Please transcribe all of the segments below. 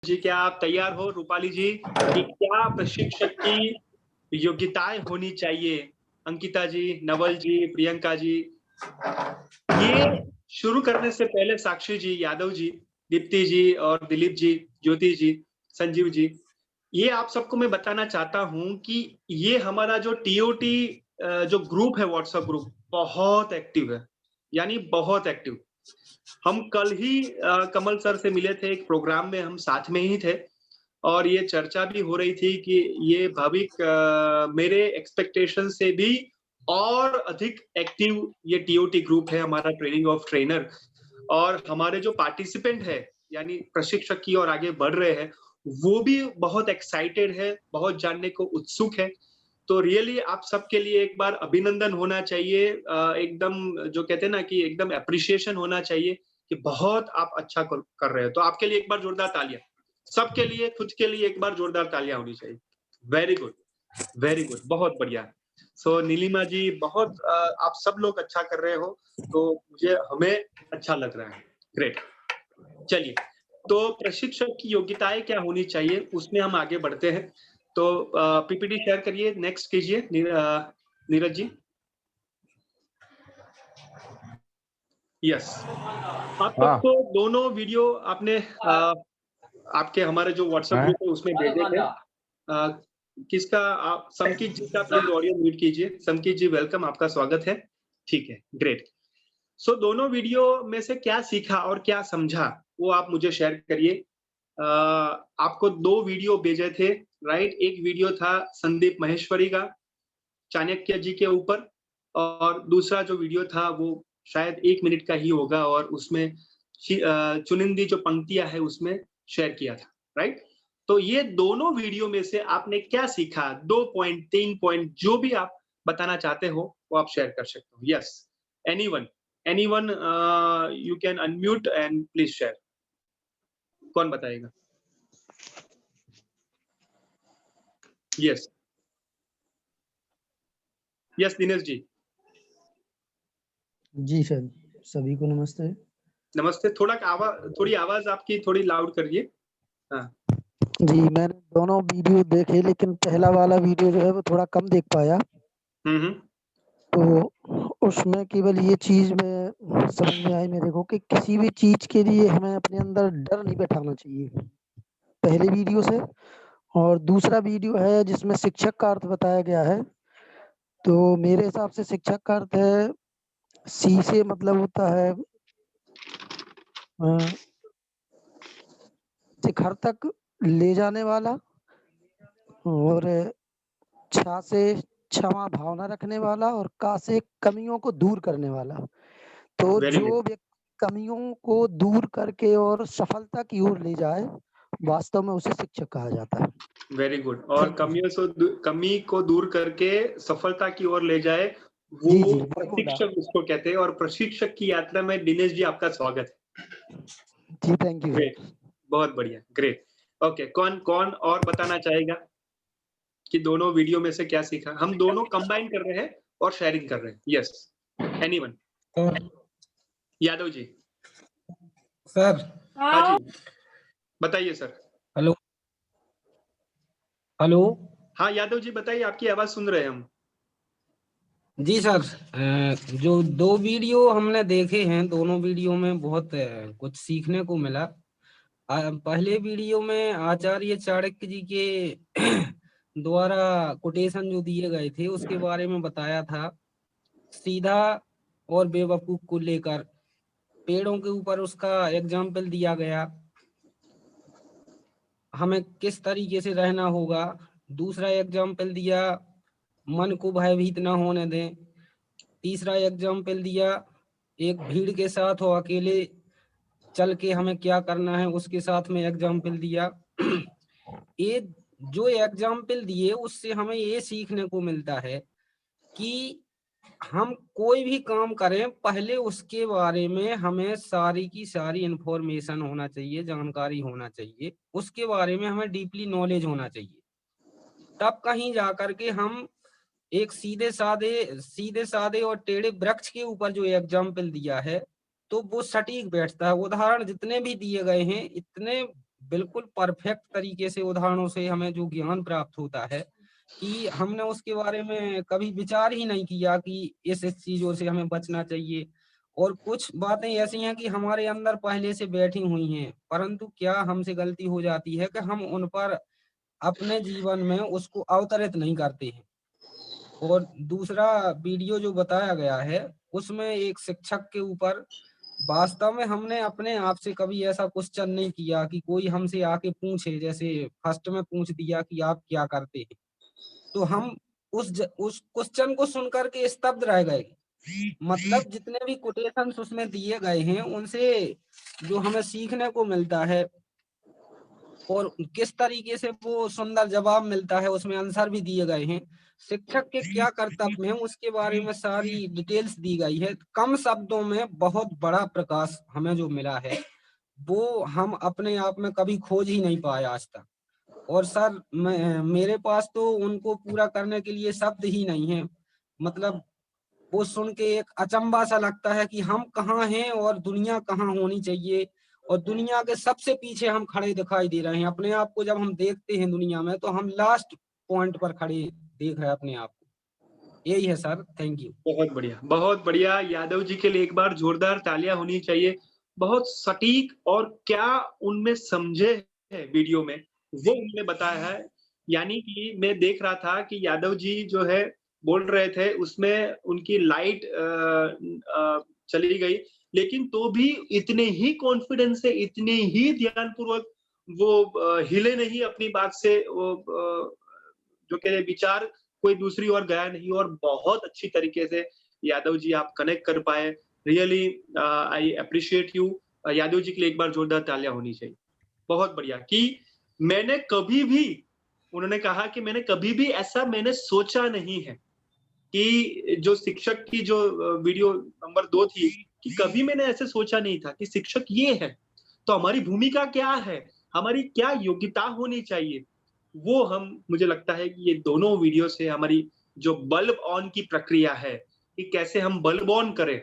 जी, क्या आप तैयार हो रूपाली जी कि क्या प्रशिक्षक की योग्यताएँ होनी चाहिए? अंकिता जी, नवल जी, प्रियंका जी, ये शुरू करने से पहले साक्षी जी, यादव जी, दीप्ति जी और दिलीप जी, ज्योति जी, संजीव जी, ये आप सबको मैं बताना चाहता हूँ कि ये हमारा जो टीओटी जो ग्रुप है व्हाट्सएप ग्रुप, बहुत एक्टिव है, यानी बहुत एक्टिव। हम कल ही कमल सर से मिले थे, एक प्रोग्राम में हम साथ में ही थे और ये चर्चा भी हो रही थी कि ये भाविक मेरे एक्सपेक्टेशन से भी और अधिक एक्टिव ये टीओटी ग्रुप है हमारा ट्रेनिंग ऑफ ट्रेनर और हमारे जो पार्टिसिपेंट है यानी प्रशिक्षक की ओर आगे बढ़ रहे हैं, वो भी बहुत एक्साइटेड है, बहुत जानने को उत्सुक है। तो रियली आप सबके लिए एक बार अभिनंदन होना चाहिए एकदम जो कहते हैं ना कि एकदम एप्रिसिएशन होना चाहिए कि बहुत आप अच्छा कर रहे हो। तो आपके लिए एक बार जोरदार तालियाँ। सबके लिए, खुद के लिए एक बार जोरदार तालियाँ होनी चाहिए। वेरी गुड, बहुत बढ़िया। सो नीलिमा जी बहुत आप सब लोग अच्छा कर रहे हो, तो मुझे हमें अच्छा लग रहा है। ग्रेट। चलिए, तो प्रशिक्षक की योग्यताएँ क्या होनी चाहिए, उसमें हम आगे बढ़ते हैं। तो पीपीटी शेयर करिए, नेक्स्ट कीजिए नीरज जी। यस, आप हाँ सबको दोनों वीडियो आपने आपके हमारे जो व्हाट्सएप हैं? ग्रुप है उसमें भेजे थे। किसका आप समकीत जी का प्लीज़ ऑडियो म्यूट कीजिए। समकीत जी वेलकम, आपका स्वागत है। ठीक है, ग्रेट। सो दोनों वीडियो में से क्या सीखा और क्या समझा, वो आप मुझे शेयर करिए। आपको 2 वीडियो भेजे थे, राइट? एक वीडियो था संदीप माहेश्वरी का, चाणक्य जी के ऊपर और दूसरा जो वीडियो था वो शायद 1 मिनट का ही होगा और उसमें चुनिंदी जो पंक्तियाँ हैं उसमें शेयर किया था, राइट? तो ये दोनों वीडियो में से आपने क्या सीखा? 2 पॉइंट, 3 पॉइंट जो भी आप बताना चाहते हो, वो आप शेयर कर सकते हो। Yes, anyone anyone you can unmute and please share. कौन बताएगा? Yes, yes Dinesh ji. जी सर, सभी को नमस्ते। नमस्ते, थोड़ी आवाज़ आपकी थोड़ी लाउड करिए। हाँ, जी, मैंने दोनों वीडियो देखे लेकिन पहला वाला वीडियो जो है वो थोड़ा कम देख पाया। हुँ। तो उसमें केवल ये चीज़ मैं समझ में आई मेरे को कि किसी भी चीज़ के लिए हमें अपने अंदर डर नहीं बैठाना चाहिए, पहले वीडियो से। और दूसरा वीडियो है जिसमें शिक्षक का अर्थ बताया गया है। तो मेरे हिसाब से शिक्षक का अर्थ है, सी से मतलब होता है अ, शिखर तक ले जाने वाला और छा से क्षमा भावना रखने वाला और का से कमियों को दूर करने वाला। तो वेरी जो गुड, व्यक्ति कमियों को दूर करके और सफलता की ओर ले जाए, वास्तव में उसे शिक्षक कहा जाता है। वेरी गुड और थैंक यू। कमी को दूर करके सफलता की ओर ले जाए, जी, वो जी, वही बोला। प्रशिक्षक उसको कहते हैं और प्रशिक्षक की यात्रा में दिनेश जी आपका स्वागत है। जी, थैंक यू ग्रेट, सर। बहुत बढ़िया, ग्रेट। ओके, कौन कौन और बताना चाहेगा कि दोनों वीडियो में से क्या सीखा? हम दोनों कंबाइन कर रहे हैं और शेयरिंग कर रहे हैं। Yes, anyone? Sir Yadav ji. Sir हाँ जी, बताइए सर। हेलो हेलो हाँ, यादव जी बताइए, आपकी आवाज़ सुन रहे हैं हम। जी सर, जो 2 वीडियो हमने देखे हैं, दोनों वीडियो में बहुत कुछ सीखने को मिला। पहले वीडियो में आचार्य चाणक्य जी के द्वारा कोटेशन जो दिए गए थे उसके बारे में बताया था। सीधा और बेवकूफ को लेकर पेड़ों के ऊपर उसका एग्जाम्पल दिया गया, हमें किस तरीके से रहना होगा। दूसरा एग्जाम्पल दिया, मन को भयभीत ना होने दें। तीसरा एग्जाम्पल दिया, एक भीड़ के साथ हो अकेले चल के हमें क्या करना है, उसके साथ में एग्जाम्पल दिया। ये जो एग्जाम्पल दिए उससे हमें ये सीखने को मिलता है कि हम कोई भी काम करें, पहले उसके बारे में हमें सारी की सारी इंफॉर्मेशन होना चाहिए, जानकारी होना चाहिए, उसके बारे में हमें डीपली नॉलेज होना चाहिए। तब कहीं जाकर के हम एक सीधे साधे और टेढ़े वृक्ष के ऊपर जो एग्जाम्पल दिया है तो वो सटीक बैठता है। उदाहरण जितने भी दिए गए हैं इतने बिल्कुल परफेक्ट तरीके से उदाहरणों से हमें जो ज्ञान प्राप्त होता है कि हमने उसके बारे में कभी विचार ही नहीं किया कि इस चीजों से हमें बचना चाहिए। और कुछ बातें ऐसी हैं कि हमारे अंदर पहले से बैठी हुई हैं, परंतु क्या हमसे गलती हो जाती है कि हम उन पर अपने जीवन में उसको अवतरित नहीं करते हैं। और दूसरा वीडियो जो बताया गया है, उसमें एक शिक्षक के ऊपर वास्तव में हमने अपने आप से कभी ऐसा क्वेश्चन नहीं किया कि कोई हमसे आके पूछे, जैसे फर्स्ट में पूछ दिया कि आप क्या करते हैं, तो हम उस क्वेश्चन को सुनकर के स्तब्ध रह गए। मतलब जितने भी कोटेशंस उसमें दिए गए हैं, उनसे जो हमें सीखने को मिलता है और किस तरीके से वो सुंदर जवाब मिलता है, उसमें आंसर भी दिए गए हैं। शिक्षक के क्या कर्तव्य हैं उसके बारे में सारी डिटेल्स दी गई है। कम शब्दों में बहुत बड़ा प्रकाश हमें जो मिला है, वो हम अपने आप में कभी खोज ही नहीं पाए आज तक। और सर मेरे पास तो उनको पूरा करने के लिए शब्द ही नहीं है। मतलब वो सुन के एक अचंभा सा लगता है कि हम कहाँ हैं और दुनिया कहाँ होनी चाहिए, और दुनिया के सबसे पीछे हम खड़े दिखाई दे रहे हैं। अपने आप को जब हम देखते हैं दुनिया में, तो हम लास्ट पॉइंट पर खड़े देख रहे हैं अपने आप को। यही है सर, थैंक यू। बहुत बढ़िया, बहुत बढ़िया। यादव जी के लिए एक बार जोरदार तालियां होनी चाहिए। बहुत सटीक, और क्या उनमें समझे है वीडियो में, वो उन्होंने बताया है। यानी कि मैं देख रहा था कि यादव जी जो है बोल रहे थे, उसमें उनकी लाइट चली गई, लेकिन तो भी इतने ही कॉन्फिडेंस से, इतने ही ध्यानपूर्वक वो हिले नहीं अपनी बात से। वो जो कह रहे विचार कोई दूसरी ओर गया नहीं, और बहुत अच्छी तरीके से यादव जी आप कनेक्ट कर पाए। Really I appreciate you. Yadav ji के लिए एक बार जोरदार तालियां होनी चाहिए। बहुत बढ़िया। कि मैंने कभी भी, उन्होंने कहा कि मैंने कभी भी ऐसा मैंने सोचा नहीं है कि जो शिक्षक की जो वीडियो नंबर 2 थी, कि कभी मैंने ऐसे सोचा नहीं था कि शिक्षक ये है, तो हमारी भूमिका क्या है, हमारी क्या योग्यता होनी चाहिए। वो हम, मुझे लगता है कि ये दोनों वीडियो से हमारी जो बल्ब ऑन की प्रक्रिया है, कि कैसे हम बल्ब ऑन करें,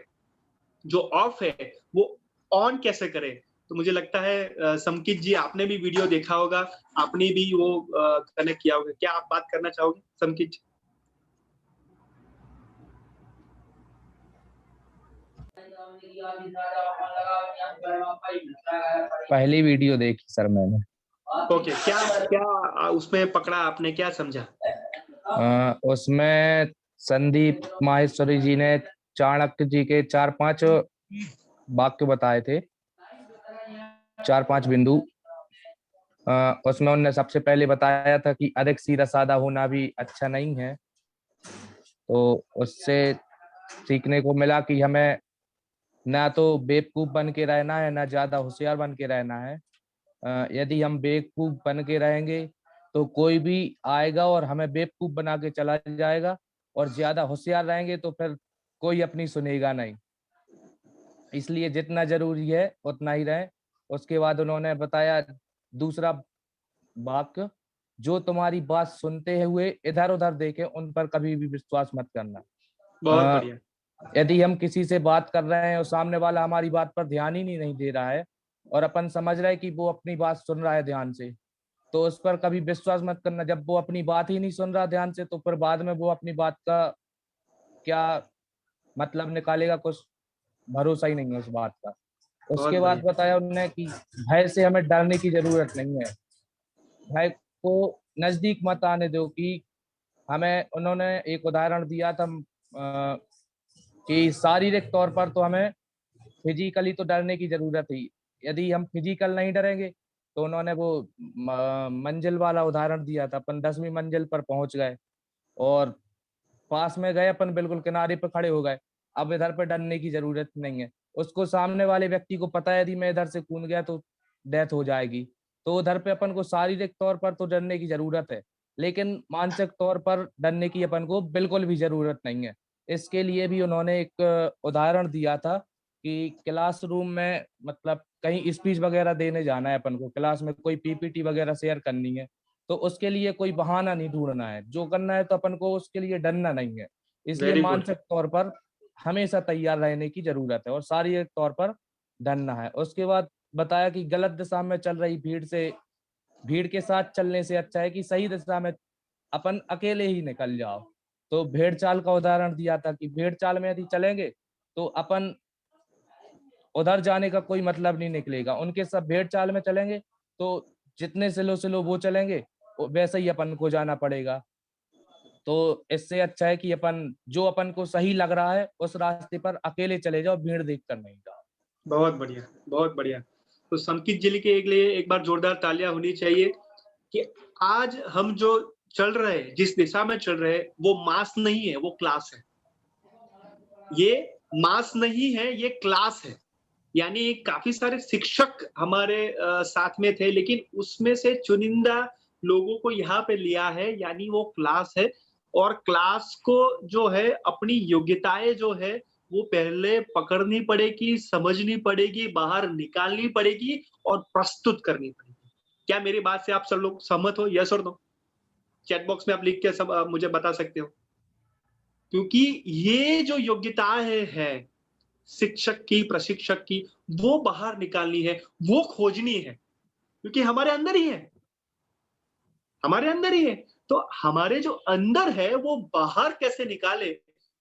जो ऑफ है वो ऑन कैसे करें। तो मुझे लगता है समकित जी आपने भी वीडियो देखा होगा, आपने भी वो कनेक्ट किया होगा। क्या आप बात करना चाहोगे समकित जी? पहली वीडियो देखी सर मैंने। ओके, क्या क्या उसमें पकड़ा आपने, क्या समझा? उसमें संदीप माहेश्वरी जी ने चाणक्य जी के 4-5 वाक्य बताए थे, 4-5 बिंदु। उसमें उन्होंने सबसे पहले बताया था कि अधिक सीधा साधा होना भी अच्छा नहीं है। तो उससे सीखने को मिला कि हमें ना तो बेवकूफ बन के रहना है, ना ज्यादा होशियार बन के रहना है। यदि हम बेवकूफ बन के रहेंगे तो कोई भी आएगा और हमें बेवकूफ बना के चला जाएगा, और ज्यादा होशियार रहेंगे तो फिर कोई अपनी सुनेगा नहीं। इसलिए जितना जरूरी है उतना ही रहे। उसके बाद उन्होंने बताया दूसरा वाक्य, जो तुम्हारी बात सुनते हुए इधर उधर देखे उन पर कभी भी विश्वास मत करना। बहुत बढ़िया। यदि हम किसी से बात कर रहे हैं और सामने वाला हमारी बात पर ध्यान ही नहीं दे रहा है, और अपन समझ रहे हैं कि वो अपनी बात सुन रहा है ध्यान से, तो उस पर कभी विश्वास मत करना। जब वो अपनी बात ही नहीं सुन रहा ध्यान से, तो फिर बाद में वो अपनी बात का क्या मतलब निकालेगा, कुछ भरोसा ही नहीं है उस बात का। बहुत उसके बाद बढ़िया। बताया उन्होंने कि भय से हमें डरने की जरूरत नहीं है। भय को नजदीक मत आने दो। कि हमें उन्होंने एक उदाहरण दिया था कि शारीरिक तौर पर तो हमें फिजिकली तो डरने की जरूरत है। यदि हम फिजिकल नहीं डरेंगे, तो उन्होंने वो मंजिल वाला उदाहरण दिया था। अपन 10वीं मंजिल पर पहुंच गए और पास में गए, अपन बिल्कुल किनारे पर खड़े हो गए। अब इधर पे डरने की जरूरत नहीं है। उसको सामने वाले व्यक्ति को पता है यदि मैं इधर से कूद गया तो डेथ हो जाएगी। तो उधर पे अपन को शारीरिक तौर पर तो डरने की जरूरत है, लेकिन मानसिक तौर पर डरने की अपन को बिल्कुल भी जरूरत नहीं है। इसके लिए भी उन्होंने एक उदाहरण दिया था कि क्लासरूम में, मतलब कहीं स्पीच वगैरह देने जाना है अपन को, क्लास में कोई पीपीटी वगैरह शेयर करनी है, तो उसके लिए कोई बहाना नहीं ढूंढना है। जो करना है तो अपन को उसके लिए डरना नहीं है। इसलिए वेरी गुड। मानसिक तौर पर हमेशा तैयार रहने की जरूरत है और शारीरिक तौर पर डरना है। उसके बाद बताया कि गलत दिशा में चल रही भीड़ के साथ चलने से अच्छा है कि सही दिशा में अपन अकेले ही निकल जाओ। तो भेड़ चाल का उदाहरण दिया था कि भेड़ चाल में यदि चलेंगे तो अपन उधर जाने का कोई मतलब नहीं निकलेगा। उनके सब भेड़ चाल में चलेंगे तो जितने स्लो स्लो वो चलेंगे वैसे ही अपन को जाना पड़ेगा। तो इससे अच्छा है कि अपन को सही लग रहा है उस रास्ते पर अकेले चले जाओ, भीड़ देखकर नहीं जाओ। बहुत बढ़िया, बहुत बढ़िया। तो समकित जी के लिए एक बार जोरदार तालियां होनी चाहिए कि आज हम जो चल रहे हैं, जिस दिशा में चल रहे हैं, वो मास नहीं है, वो क्लास है। ये मास नहीं है, ये क्लास है। यानी काफी सारे शिक्षक हमारे साथ में थे, लेकिन उसमें से चुनिंदा लोगों को यहाँ पे लिया है, यानी वो क्लास है। और क्लास को जो है अपनी योग्यताएं जो है वो पहले पकड़नी पड़ेगी, समझनी पड़ेगी, बाहर निकालनी पड़ेगी और प्रस्तुत करनी पड़ेगी। क्या मेरी बात से आप सब लोग सहमत हो? यस और नो? चैट बॉक्स में आप लिख के सब मुझे बता सकते हो। क्योंकि ये जो योग्यताएं है शिक्षक की, प्रशिक्षक की, वो बाहर निकालनी है, वो खोजनी है, क्योंकि हमारे अंदर ही है, हमारे अंदर ही है। तो हमारे जो अंदर है वो बाहर कैसे निकाले,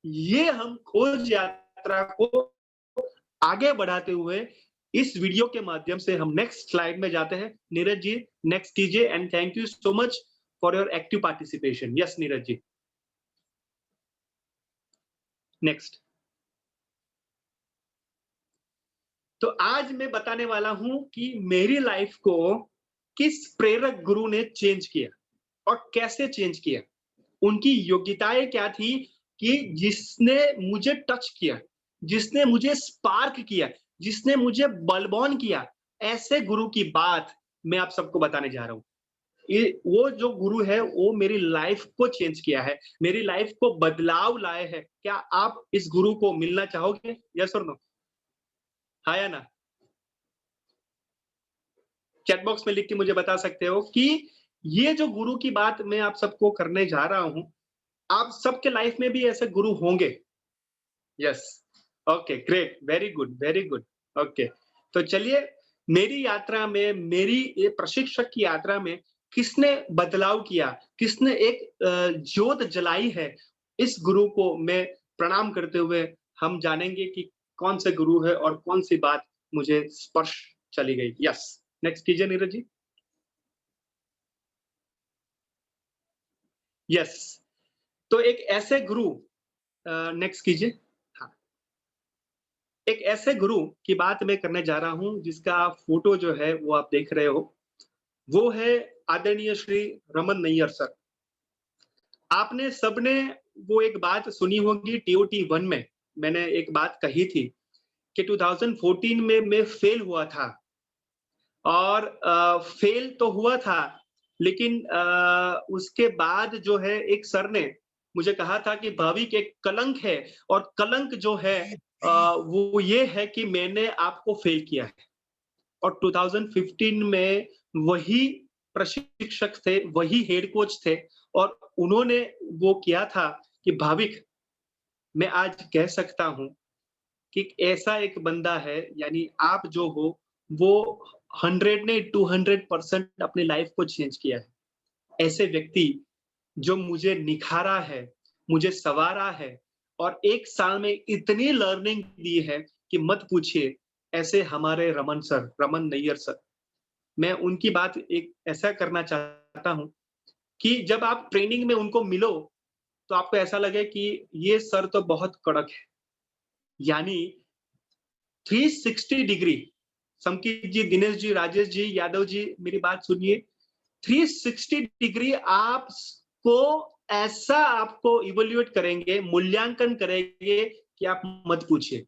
ये हम खोज यात्रा को आगे बढ़ाते हुए इस वीडियो के माध्यम से हम नेक्स्ट स्लाइड में जाते हैं। नीरज जी नेक्स्ट कीजिए and thank you so much for your active participation. Yes Neeraj ji, next. तो आज मैं बताने वाला हूं कि मेरी लाइफ को किस प्रेरक गुरु ने चेंज किया और कैसे चेंज किया। उनकी योग्यताएं क्या थी कि जिसने मुझे टच किया, जिसने मुझे स्पार्क किया, जिसने मुझे बलवान किया, ऐसे गुरु की बात मैं आप सबको बताने जा रहा हूं। वो जो गुरु है वो मेरी लाइफ को चेंज किया है, मेरी लाइफ को बदलाव लाए हैं। क्या आप इस गुरु को मिलना चाहोगे? यस और नो? हाँ या ना? चैट बॉक्स में लिख के मुझे बता सकते हो कि ये जो गुरु की बात मैं आप सबको करने जा रहा हूं, आप सबके लाइफ में भी ऐसे गुरु होंगे। Yes, okay, great, very good, very good. Okay, तो चलिए मेरी यात्रा में, मेरी ये प्रशिक्षक की यात्रा में किसने बदलाव किया, किसने एक ज्योत जलाई है, इस गुरु को मैं प्रणाम करते हुए हम जानेंगे कि कौन से गुरु है और कौन सी बात मुझे स्पर्श चली गई। यस, नेक्स्ट कीजिए नीरज जी। यस, तो एक ऐसे गुरु, नेक्स्ट कीजिए। हाँ, एक ऐसे गुरु की बात मैं करने जा रहा हूं जिसका फोटो जो है वो आप देख रहे हो, वो है आदरणीय श्री रमन नैयर सर। आपने सबने वो एक बात सुनी होगी टीओटी 1 में मैंने एक बात कही थी कि 2014 में मैं फेल हुआ था और फेल तो हुआ था, लेकिन उसके बाद जो है एक सर ने मुझे कहा था कि भाविक एक कलंक है और कलंक जो है वो ये है कि मैंने आपको फेल किया है। और 2015 में वही प्रशिक्षक थे, वही हेड कोच थे और उन्होंने वो किया था कि भाविक मैं आज कह सकता हूं कि ऐसा एक बंदा है, यानी आप जो हो वो 100 ने 200% अपनी लाइफ को चेंज किया है। ऐसे व्यक्ति जो मुझे निखारा है, मुझे संवारा है और 1 साल में इतनी लर्निंग दी है कि मत पूछिए। ऐसे हमारे रमन सर, रमन नैयर सर, मैं उनकी बात एक ऐसा करना चाहता हूं कि जब आप ट्रेनिंग में उनको मिलो तो आपको ऐसा लगे कि ये सर तो बहुत कड़क है। यानी 360 डिग्री, समकीत जी, दिनेश जी, राजेश जी, यादव जी, मेरी बात सुनिए। 360 डिग्री आपको ऐसा आपको इवोल्यूएट करेंगे, मूल्यांकन करेंगे कि आप मत पूछिए।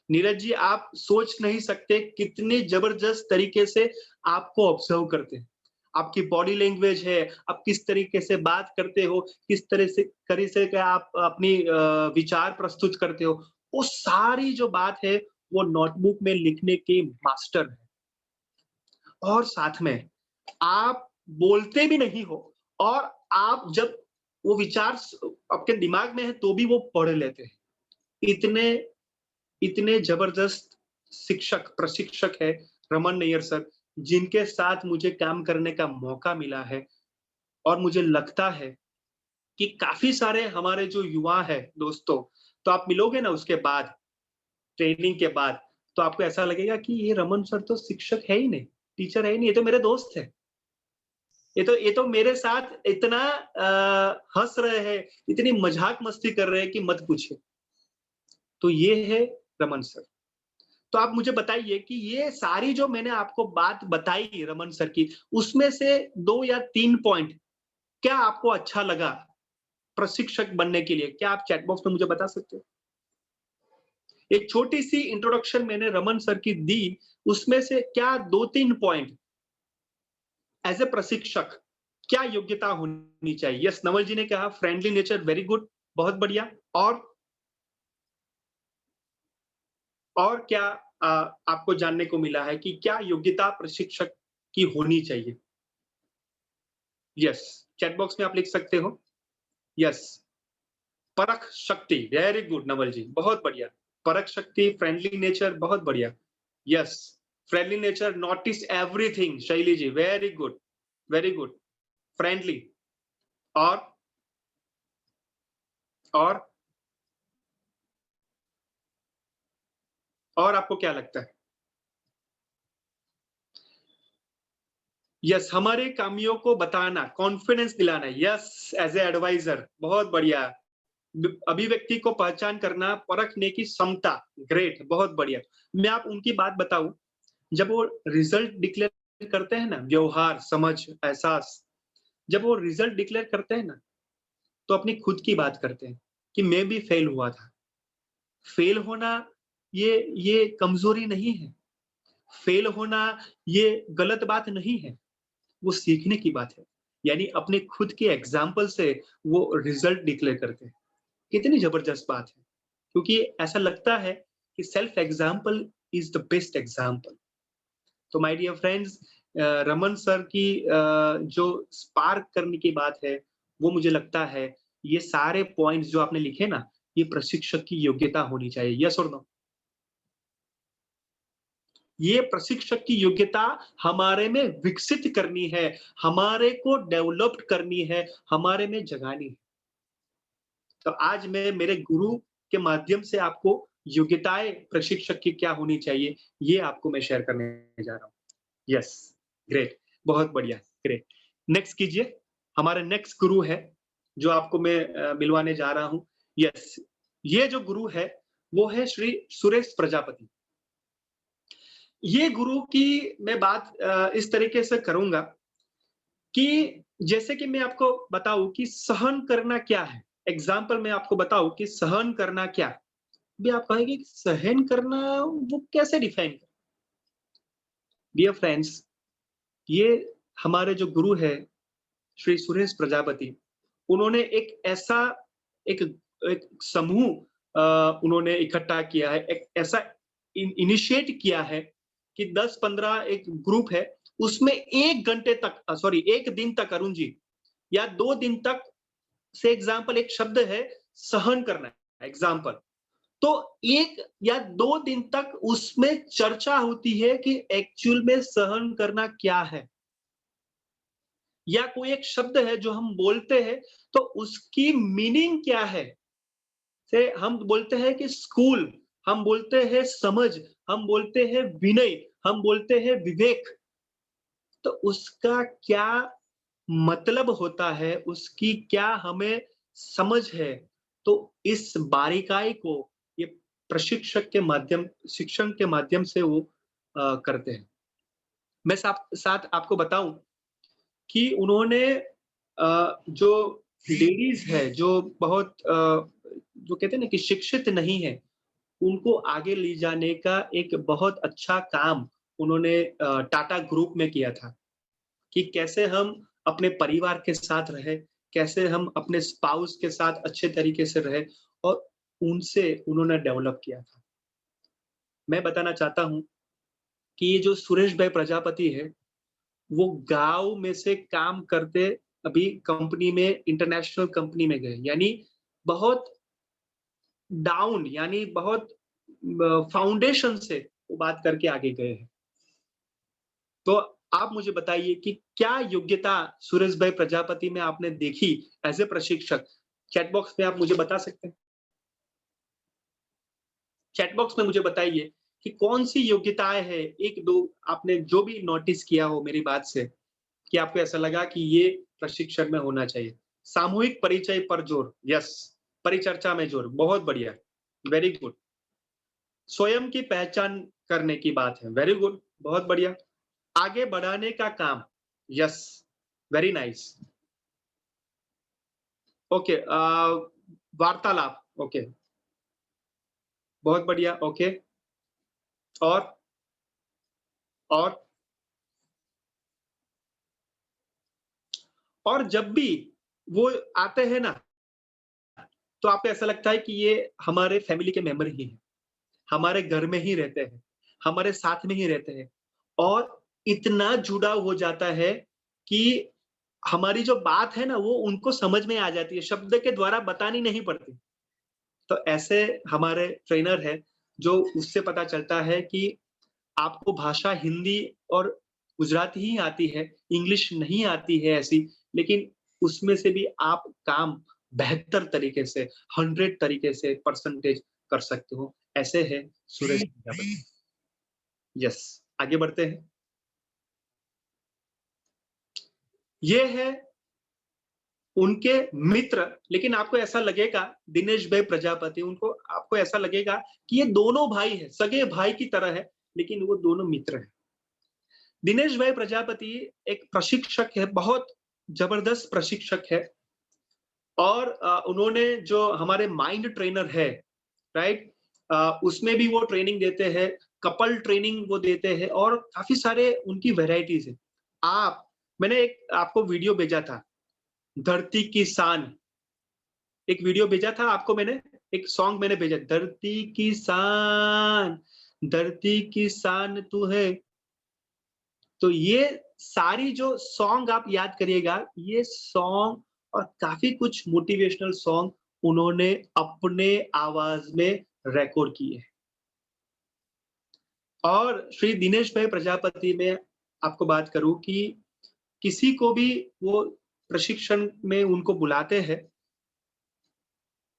नीरज जी, आप सोच नहीं सकते कितने जबरदस्त तरीके से आपको ऑब्जर्व करते हैं। आपकी बॉडी लैंग्वेज है, आप किस तरीके से बात करते हो, किस तरह से आप अपनी विचार प्रस्तुत करते हो, वो सारी जो बात है वो नोटबुक में लिखने के मास्टर है। और साथ में आप बोलते भी नहीं हो और आप जब वो विचार आपके दिमाग में है तो भी वो पढ़ लेते हैं। इतने इतने जबरदस्त शिक्षक, प्रशिक्षक है रमन नैयर सर, जिनके साथ मुझे काम करने का मौका मिला है, और मुझे लगता है कि काफी सारे हमारे जो युवा है दोस्तों, तो आप मिलोगे ना उसके बाद, ट्रेनिंग के बाद, तो आपको ऐसा लगेगा कि ये रमन सर तो शिक्षक है ही नहीं, टीचर है ही नहीं, ये तो मेरे दोस्त है। ये तो मेरे साथ इतना हंस रहे हैं, इतनी मजाक मस्ती कर रहे हैं कि मत पूछिए। तो ये है रमन सर। तो आप मुझे बताइए कि ये सारी जो मैंने आपको बात बताई रमन सर की, उसमें से 2 या 3 पॉइंट क्या आपको अच्छा लगा प्रशिक्षक बनने के लिए? क्या आप चैट बॉक्स में मुझे बता सकते हो? एक छोटी सी इंट्रोडक्शन मैंने रमन सर की दी, उसमें से क्या 2-3 पॉइंट एज ए प्रशिक्षक क्या योग्यता होनी चाहिए? यस, नवल जी ने कहा फ्रेंडली नेचर, वेरी गुड, बहुत बढ़िया। और क्या आपको जानने को मिला है कि क्या योग्यता प्रशिक्षक की होनी चाहिए? यस, चैट बॉक्स में आप लिख सकते हो। यस, परख शक्ति, वेरी गुड नवल जी, बहुत बढ़िया। परख शक्ति, फ्रेंडली नेचर, बहुत बढ़िया। Yes, friendly nature, notice everything, Shaili ji, very good, very good. Friendly, और और आपको क्या लगता है? यस, हमारे कामियों को बताना, कॉन्फिडेंस दिलाना। यस, एज ए एडवाइजर, बहुत बढ़िया। अभिव्यक्ति को पहचान करना, परखने की क्षमता, ग्रेट, बहुत बढ़िया। मैं आप उनकी बात बताऊं, जब वो रिजल्ट डिक्लेयर करते हैं ना, व्यवहार, समझ, एहसास, जब वो रिजल्ट डिक्लेयर करते हैं ना, तो अपनी खुद की बात करते हैं कि मैं भी फेल हुआ था। फेल होना ये कमजोरी नहीं है। फेल होना ये गलत बात नहीं है, वो सीखने की बात है। यानी अपने खुद के एग्जाम्पल से वो रिजल्ट डिक्लेयर करते हैं। कितनी जबरदस्त बात है, क्योंकि ऐसा लगता है कि self example is the best example. तो my dear friends, Raman sir की जो स्पार्क करने की बात है, वो मुझे लगता है ये सारे पॉइंट्स जो आपने लिखे ना, ये प्रशिक्षक की योग्यता होनी चाहिए। यस और नो? ये प्रशिक्षक की योग्यता हमारे में विकसित करनी है, हमारे को डेवलप करनी है, हमारे में जगानी है। तो आज मैं मेरे गुरु के माध्यम से आपको योग्यताएं प्रशिक्षक की क्या होनी चाहिए, ये आपको मैं शेयर करने जा रहा हूँ। यस, ग्रेट, बहुत बढ़िया, ग्रेट। नेक्स्ट कीजिए। हमारे नेक्स्ट गुरु है जो आपको मैं मिलवाने जा रहा हूँ। यस, ये जो गुरु है वो है श्री सुरेश प्रजापति। ये गुरु की मैं बात इस तरीके से करूंगा कि जैसे कि मैं आपको बताऊं कि सहन करना क्या है। एग्जाम्पल मैं आपको बताऊं कि सहन करना क्या, भी आप कहेंगे कि सहन करना वो कैसे डिफाइन कर? डियर फ्रेंड्स, ये हमारे जो गुरु है श्री सुरेश प्रजापति, उन्होंने एक ऐसा एक एक समूह उन्होंने इकट्ठा किया है, एक ऐसा इनिशिएट किया है कि 10-15 एक ग्रुप है, उसमें 1 घंटे तक, सॉरी 1 दिन तक अरुण जी, या 2 दिन तक से एग्जाम्पल एक शब्द है सहन करना, एग्जाम्पल। तो 1 या 2 दिन तक उसमें चर्चा होती है कि एक्चुअल में सहन करना क्या है, या कोई एक शब्द है जो हम बोलते हैं तो उसकी मीनिंग क्या है। से हम बोलते हैं कि स्कूल, हम बोलते हैं समझ, हम बोलते हैं विनय, हम बोलते हैं विवेक, तो उसका क्या मतलब होता है, उसकी क्या हमें समझ है। तो इस बारीकाई को ये प्रशिक्षक के माध्यम, शिक्षण के माध्यम से वो करते हैं। मैं साथ आपको बताऊं कि उन्होंने जो लेडीज है जो बहुत जो कहते हैं ना कि शिक्षित नहीं है, उनको आगे ले जाने का एक बहुत अच्छा काम उन्होंने टाटा ग्रुप में किया था कि कैसे हम अपने परिवार के साथ रहे, कैसे हम अपने स्पाउस के साथ अच्छे तरीके से रहे, और उनसे उन्होंने डेवलप किया था। मैं बताना चाहता हूं कि ये जो सुरेश भाई प्रजापति है, वो गांव में से काम करते अभी कंपनी में, इंटरनेशनल कंपनी में गए, यानी बहुत डाउन, यानी बहुत फाउंडेशन से वो बात करके आगे गए हैं। तो आप मुझे बताइए कि क्या योग्यता सुरेश भाई प्रजापति में आपने देखी एज ए प्रशिक्षक? चैट बॉक्स में आप मुझे बता सकते हैं। चैट बॉक्स में मुझे बताइए कि कौन सी योग्यताएं हैं, एक दो आपने जो भी नोटिस किया हो मेरी बात से, कि आपको ऐसा लगा कि ये प्रशिक्षण में होना चाहिए। सामूहिक परिचय पर जोर, यस। परिचर्चा में जोर, बहुत बढ़िया, वेरी गुड। स्वयं की पहचान करने की बात है, वेरी गुड, बहुत बढ़िया। आगे बढ़ाने का काम, यस, वेरी नाइस। ओके, वार्तालाप, ओके, बहुत बढ़िया, ओके। और और और जब भी वो आते हैं ना, तो आपको ऐसा लगता है कि ये हमारे फैमिली के मेंबर ही हैं, हमारे घर में ही रहते हैं, हमारे साथ में ही रहते हैं, और इतना जुड़ाव हो जाता है कि हमारी जो बात है ना, वो उनको समझ में आ जाती है, शब्द के द्वारा बतानी नहीं पड़ती। तो ऐसे हमारे ट्रेनर हैं, जो उससे पता चलता है कि आपको भाषा हिंदी और गुजराती ही आती है, इंग्लिश नहीं आती है ऐसी, लेकिन उसमें से भी आप काम बेहतर तरीके से, 100 तरीके से परसेंटेज कर सकते हो। ऐसे है सुरेश प्रजापति। यस, आगे बढ़ते हैं। ये है उनके मित्र, लेकिन आपको ऐसा लगेगा दिनेश भाई प्रजापति, उनको आपको ऐसा लगेगा कि ये दोनों भाई हैं, सगे भाई की तरह है, लेकिन वो दोनों मित्र हैं। दिनेश भाई प्रजापति एक प्रशिक्षक है, बहुत जबरदस्त प्रशिक्षक है, और उन्होंने जो हमारे माइंड ट्रेनर है, राइट, उसमें भी वो ट्रेनिंग देते हैं, कपल ट्रेनिंग वो देते हैं, और काफी सारे उनकी वेराइटीज है। मैंने एक आपको वीडियो भेजा था, धरती की शान, एक वीडियो भेजा था आपको मैंने, एक सॉन्ग मैंने भेजा, धरती की शान तू है। तो ये सारी जो सॉन्ग आप याद करिएगा, ये सॉन्ग और काफी कुछ मोटिवेशनल सॉन्ग उन्होंने अपने आवाज में रिकॉर्ड किए हैं। और श्री दिनेश भाई प्रजापति में आपको बात करूं कि किसी को भी वो प्रशिक्षण में उनको बुलाते हैं,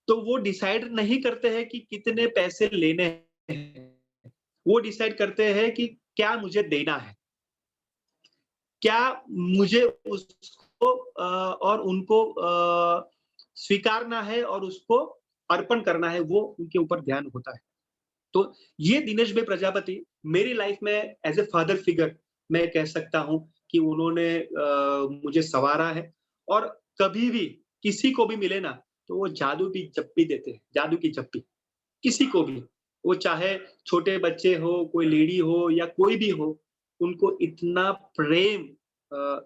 तो वो डिसाइड नहीं करते हैं कि कितने पैसे लेने हैं, वो डिसाइड करते हैं कि क्या मुझे देना है, क्या मुझे उसको और उनको स्वीकारना है और उसको अर्पण करना है, वो उनके ऊपर ध्यान होता है। तो ये दिनेश भाई प्रजापति मेरी लाइफ में एज ए फादर फिगर मैं कह सकता हूँ कि उन्होंने मुझे संवारा है, और कभी भी किसी को भी मिले ना, तो वो जादू की जप्पी देते हैं, जादू की जप्पी, किसी को भी, वो चाहे छोटे बच्चे हो, कोई लेडी हो या कोई भी हो, उनको इतना प्रेम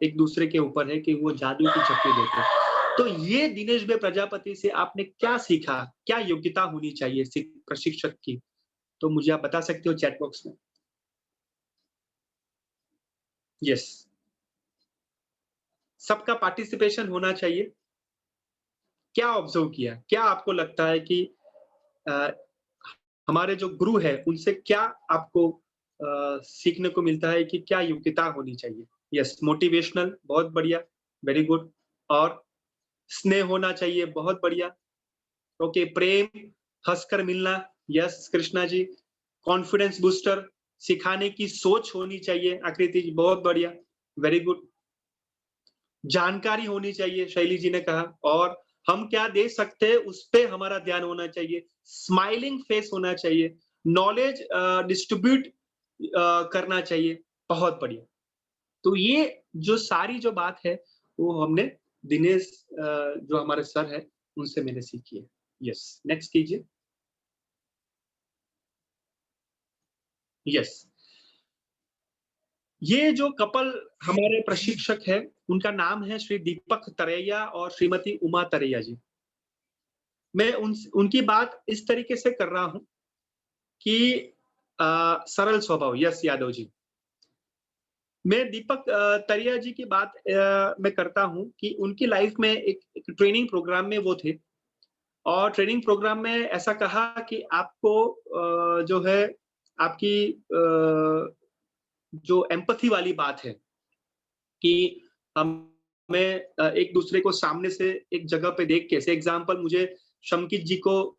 एक दूसरे के ऊपर है कि वो जादू की जप्पी देते हैं। तो ये दिनेश भाई प्रजापति से आपने क्या सीखा, क्या योग्यता होनी चाहिए प्रशिक्षक की? तो मुझे आप बता सकते हो चैट बॉक्स में। यस, सबका पार्टिसिपेशन होना चाहिए। क्या ऑब्जर्व किया, क्या आपको लगता है कि अ, हमारे जो गुरु है उनसे क्या आपको सीखने को मिलता है कि क्या योग्यता होनी चाहिए? यस, मोटिवेशनल, बहुत बढ़िया, वेरी गुड। और स्नेह होना चाहिए, बहुत बढ़िया। ओके, प्रेम, हंसकर मिलना, yes Krishna ji. Confidence booster, सिखाने की सोच होनी चाहिए, आकृति जी, बहुत बढ़िया, वेरी गुड। जानकारी होनी चाहिए, शैली जी ने कहा, और हम क्या दे सकते हैं उस पे हमारा ध्यान होना चाहिए। स्माइलिंग फेस होना चाहिए, नॉलेज डिस्ट्रीब्यूट करना चाहिए, बहुत बढ़िया। तो ये जो सारी जो बात है, वो हमने दिनेश जो हमारे सर है, उनसे मैंने सीखी है। यस, नेक्स्ट कीजिए। यस, ये जो कपल हमारे प्रशिक्षक है, उनका नाम है श्री दीपक तरैया और श्रीमती उमा तरैया जी। मैं उनकी बात इस तरीके से कर रहा हूं कि सरल स्वभाव, यस यादव जी। मैं दीपक तरिया जी की बात मैं करता हूं कि उनकी लाइफ में एक ट्रेनिंग प्रोग्राम में वो थे, और ट्रेनिंग प्रोग्राम में ऐसा कहा कि आपको जो है आपकी जो एम्पैथी वाली बात है कि हमें एक दूसरे को सामने से एक जगह पे देख के, जैसे एग्जांपल मुझे शमकित जी को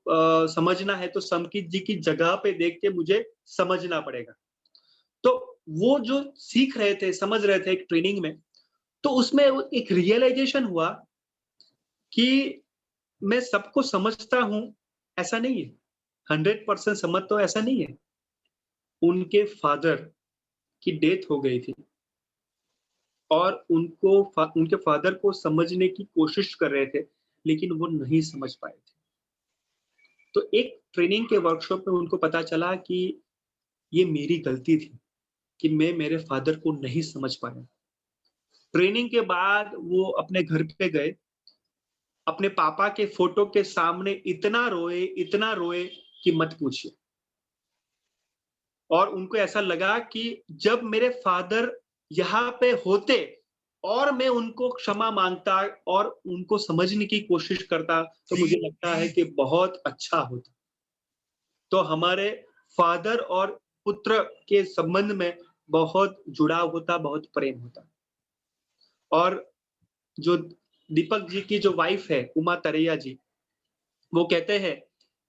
समझना है तो शमकित जी की जगह पे देख के मुझे समझना पड़ेगा। तो वो जो सीख रहे थे, समझ रहे थे एक ट्रेनिंग में, तो उसमें वो एक रियलाइजेशन हुआ कि मैं सबको समझता हूँ, ऐसा नहीं है। 100% समझ तो ऐसा नहीं है। उनके फादर की डेथ हो गई थी और उनके फादर को समझने की कोशिश कर रहे थे, लेकिन वो नहीं समझ पाए थे। तो एक ट्रेनिंग के वर्कशॉप में उनको पता चला कि ये मेरी गलती थी कि मैं मेरे फादर को नहीं समझ पाया। ट्रेनिंग के बाद वो अपने घर पे गए, अपने पापा के फोटो के सामने इतना रोए कि मत पूछिए। और उनको ऐसा लगा कि जब मेरे फादर यहाँ पे होते और मैं उनको क्षमा मांगता और उनको समझने की कोशिश करता, तो मुझे लगता है कि बहुत अच्छा होता। तो हमारे फादर और पुत्र के संबंध में बहुत जुड़ाव होता, बहुत प्रेम होता। और जो दीपक जी की जो वाइफ है, उमा तरैया जी, वो कहते हैं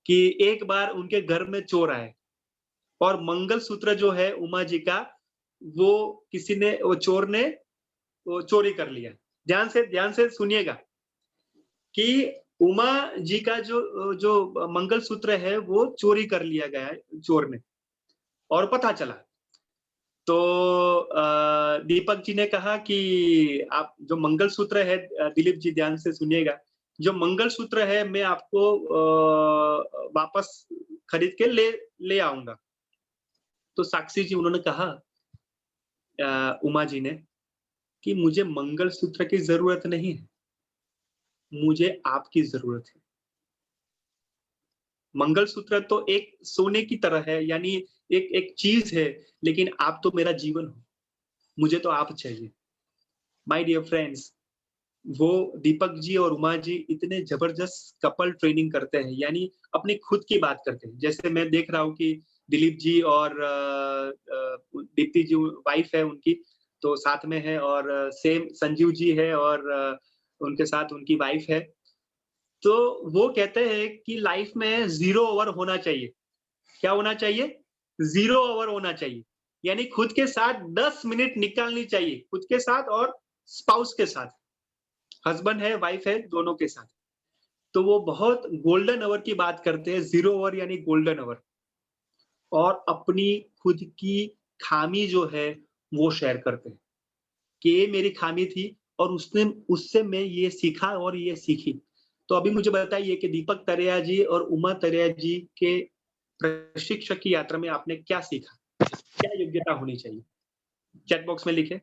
कि एक बार उनके घर में चोर आए और मंगलसूत्र जो है उमा जी का, वो चोर ने वो चोरी कर लिया। ध्यान से सुनिएगा कि उमा जी का जो मंगलसूत्र है वो चोरी कर लिया गया है चोर ने और पता चला। तो दीपक जी ने कहा कि आप जो मंगलसूत्र है, दिलीप जी ध्यान से सुनिएगा, जो मंगलसूत्र है मैं आपको वापस खरीद के ले आऊंगा। तो साक्षी जी उन्होंने कहा उमा जी ने कि मुझे मंगलसूत्र की जरूरत नहीं है, मुझे आपकी जरूरत है। मंगलसूत्र तो एक सोने की तरह है, यानी एक चीज है, लेकिन आप तो मेरा जीवन हो, मुझे तो आप चाहिए। माय डियर फ्रेंड्स, वो दीपक जी और उमा जी इतने जबरदस्त कपल ट्रेनिंग करते हैं, यानी अपनी खुद की बात करते हैं। जैसे मैं देख रहा हूँ कि दिलीप जी और दीप्ति जी वाइफ है उनकी, तो साथ में है, और सेम संजीव जी है और उनके साथ उनकी वाइफ है। तो वो कहते हैं कि लाइफ में 0 ओवर होना चाहिए। क्या होना चाहिए? 0 ओवर होना चाहिए। यानी खुद के साथ 10 मिनट निकालनी चाहिए, खुद के साथ और स्पाउस के साथ। हस्बैंड है, वाइफ है, दोनों के साथ। तो वो बहुत गोल्डन आवर की बात करते हैं, 0 ओवर यानी गोल्डन आवर। और अपनी खुद की खामी जो है, वो शेयर करते हैं कि ये मेरी खामी थी और उससे मैं ये सीखा और ये सीखी। तो अभी मुझे बताइए कि दीपक तरैया जी और उमा तरैया जी के प्रशिक्षक की यात्रा में आपने क्या सीखा? क्या योग्यता होनी चाहिए? चैट बॉक्स में लिखें।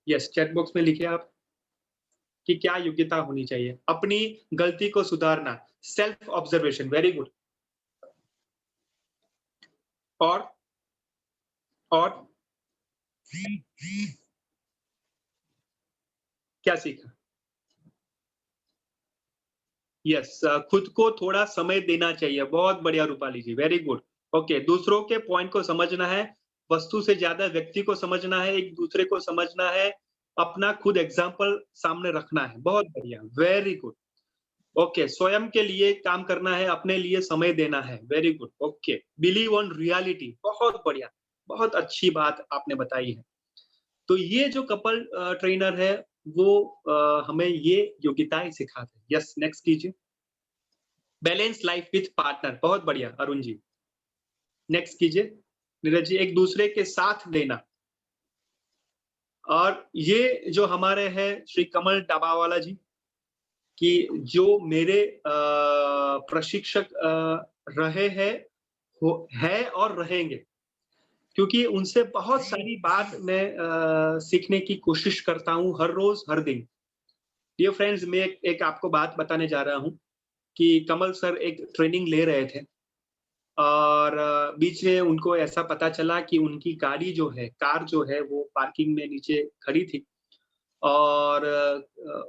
यस, चैट बॉक्स में लिखिए आप कि क्या योग्यता होनी चाहिए? अपनी गलती को सुधारना, सेल्फ ऑब्जर्वेशन, वेरी गुड। और और क्या सीखा? यस, खुद को थोड़ा समय देना चाहिए। बहुत बढ़िया रूपाली जी, वेरी गुड। ओके, दूसरों के पॉइंट को समझना है, वस्तु से ज्यादा व्यक्ति को समझना है, एक दूसरे को समझना है, अपना खुद एग्जाम्पल सामने रखना है। बहुत बढ़िया, वेरी गुड। ओके, स्वयं के लिए काम करना है, अपने लिए समय देना है। Very good. Okay, believe on reality, बहुत बढ़िया, बहुत अच्छी बात आपने बताई है। तो ये जो कपल ट्रेनर है, वो हमें ये योग्यताएं सिखाते हैं। यस, नेक्स्ट कीजिए। बैलेंस लाइफ विथ पार्टनर, बहुत बढ़िया अरुण जी। नेक्स्ट कीजिए नीरज जी। एक दूसरे के साथ देना। और ये जो हमारे हैं श्री कमल डाबावाला जी, कि जो मेरे प्रशिक्षक रहे हैं, है और रहेंगे, क्योंकि उनसे बहुत सारी बात मैं सीखने की कोशिश करता हूँ हर रोज हर दिन। डियर फ्रेंड्स, मैं एक आपको बात बताने जा रहा हूँ कि कमल सर एक ट्रेनिंग ले रहे थे और बीच में उनको ऐसा पता चला कि उनकी गाड़ी जो है, कार जो है, वो पार्किंग में नीचे खड़ी थी। और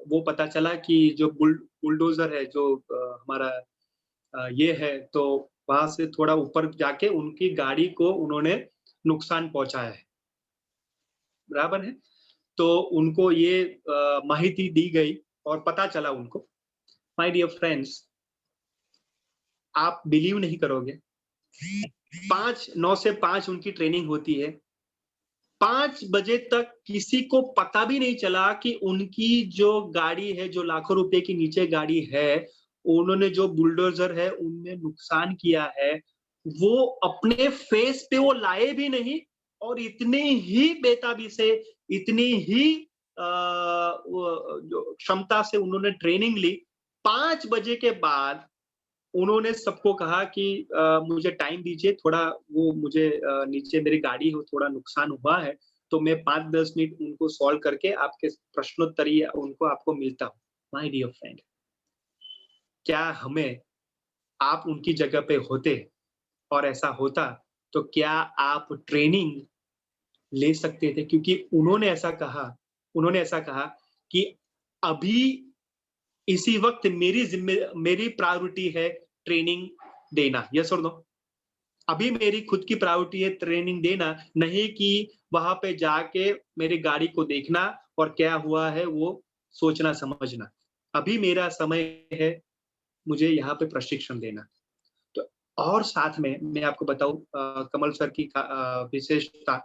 वो पता चला कि जो बुलडोज़र है, जो हमारा ये है, तो वहां से थोड़ा ऊपर जाके उनकी गाड़ी को उन्होंने नुकसान पहुंचाया है, बराबर है। तो उनको ये माहिती दी गई और पता चला उनको। माय डियर फ्रेंड्स, आप बिलीव नहीं करोगे, 9 से 5 उनकी ट्रेनिंग होती है। 5 बजे तक किसी को पता भी नहीं चला कि उनकी जो गाड़ी है, जो लाखों रुपए की नीचे गाड़ी है, उन्होंने जो बुलडोजर है उनमें नुकसान किया है, वो अपने फेस पे वो लाए भी नहीं और इतनी ही बेताबी से, इतनी ही वो जो क्षमता से उन्होंने ट्रेनिंग ली। 5 बजे के बाद उन्होंने सबको कहा कि मुझे टाइम दीजिए थोड़ा, वो मुझे नीचे मेरी गाड़ी हो थोड़ा नुकसान हुआ है, तो मैं 5-10 मिनट उनको सॉल्व करके आपके प्रश्नोत्तरी उनको आपको मिलता हूँ। माय डियर फ्रेंड, क्या हमें आप उनकी जगह पे होते और ऐसा होता तो क्या आप ट्रेनिंग ले सकते थे? क्योंकि उन्होंने ऐसा कहा कि अभी इसी वक्त मेरी प्रायोरिटी है ट्रेनिंग देना। यस और नो? अभी मेरी खुद की प्रायोरिटी है ट्रेनिंग देना, नहीं कि वहां पे जाके मेरी गाड़ी को देखना और क्या हुआ है वो सोचना समझना। अभी मेरा समय है मुझे यहाँ पे प्रशिक्षण देना। तो और साथ में मैं आपको बताऊं कमल सर की विशेषता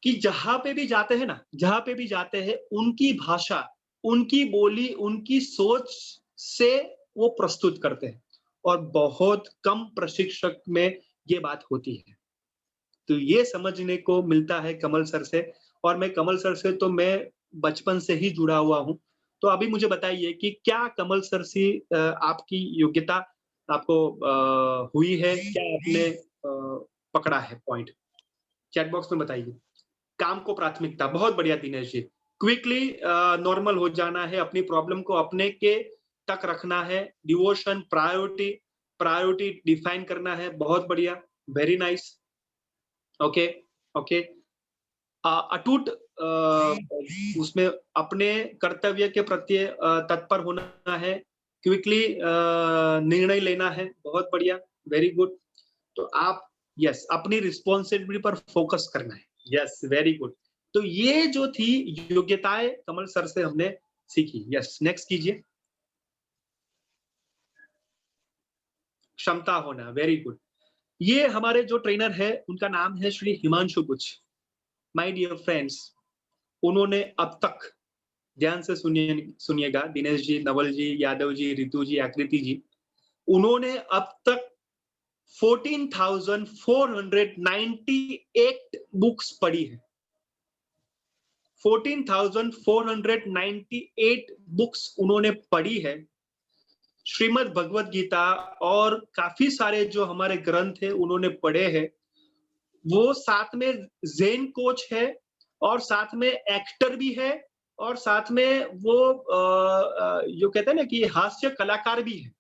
कि जहां पे भी जाते हैं ना, जहां पे भी जाते हैं उनकी भाषा, उनकी बोली, उनकी सोच से वो प्रस्तुत करते हैं और बहुत कम प्रशिक्षक में ये बात होती है। तो ये समझने को मिलता है कमल सर से, और मैं कमल सर से तो मैं बचपन से ही जुड़ा हुआ हूँ। तो अभी मुझे बताइए कि क्या कमल सर से आपकी योग्यता आपको हुई है? क्या आपने पकड़ा है पॉइंट? चैट बॉक्स में बताइए। काम को प्राथमिकता, बहुत बढ़िया दिनेश जी। क्विकली नॉर्मल हो जाना है, अपनी प्रॉब्लम को अपने के तक रखना है, डिवोशन, प्रायोरिटी डिफाइन करना है, बहुत बढ़िया, वेरी नाइस। Okay, okay. अटूट उसमें अपने कर्तव्य के प्रति तत्पर होना है, क्विकली निर्णय लेना है, बहुत बढ़िया, वेरी गुड। तो आप यस अपनी रिस्पॉन्सिबिलिटी पर फोकस करना है, यस वेरी गुड। तो ये जो थी योग्यताएं कमल सर से हमने सीखी। यस, नेक्स्ट कीजिए। क्षमता होना, वेरी गुड। ये हमारे जो ट्रेनर है उनका नाम है Shri Himanshu Buch. My dear friends, उन्होंने अब तक, ध्यान से सुनिएगा दिनेश जी, नवल जी, यादव जी, रितु जी, आकृति जी, उन्होंने अब तक 14,498 बुक्स पढ़ी है। 14,498 बुक्स उन्होंने पढ़ी है। श्रीमद् भगवत गीता और काफी सारे जो हमारे ग्रंथ है उन्होंने पढ़े हैं। वो साथ में ज़ेन कोच है और साथ में एक्टर भी है और साथ में वो जो कहते हैं ना कि हास्य कलाकार भी है।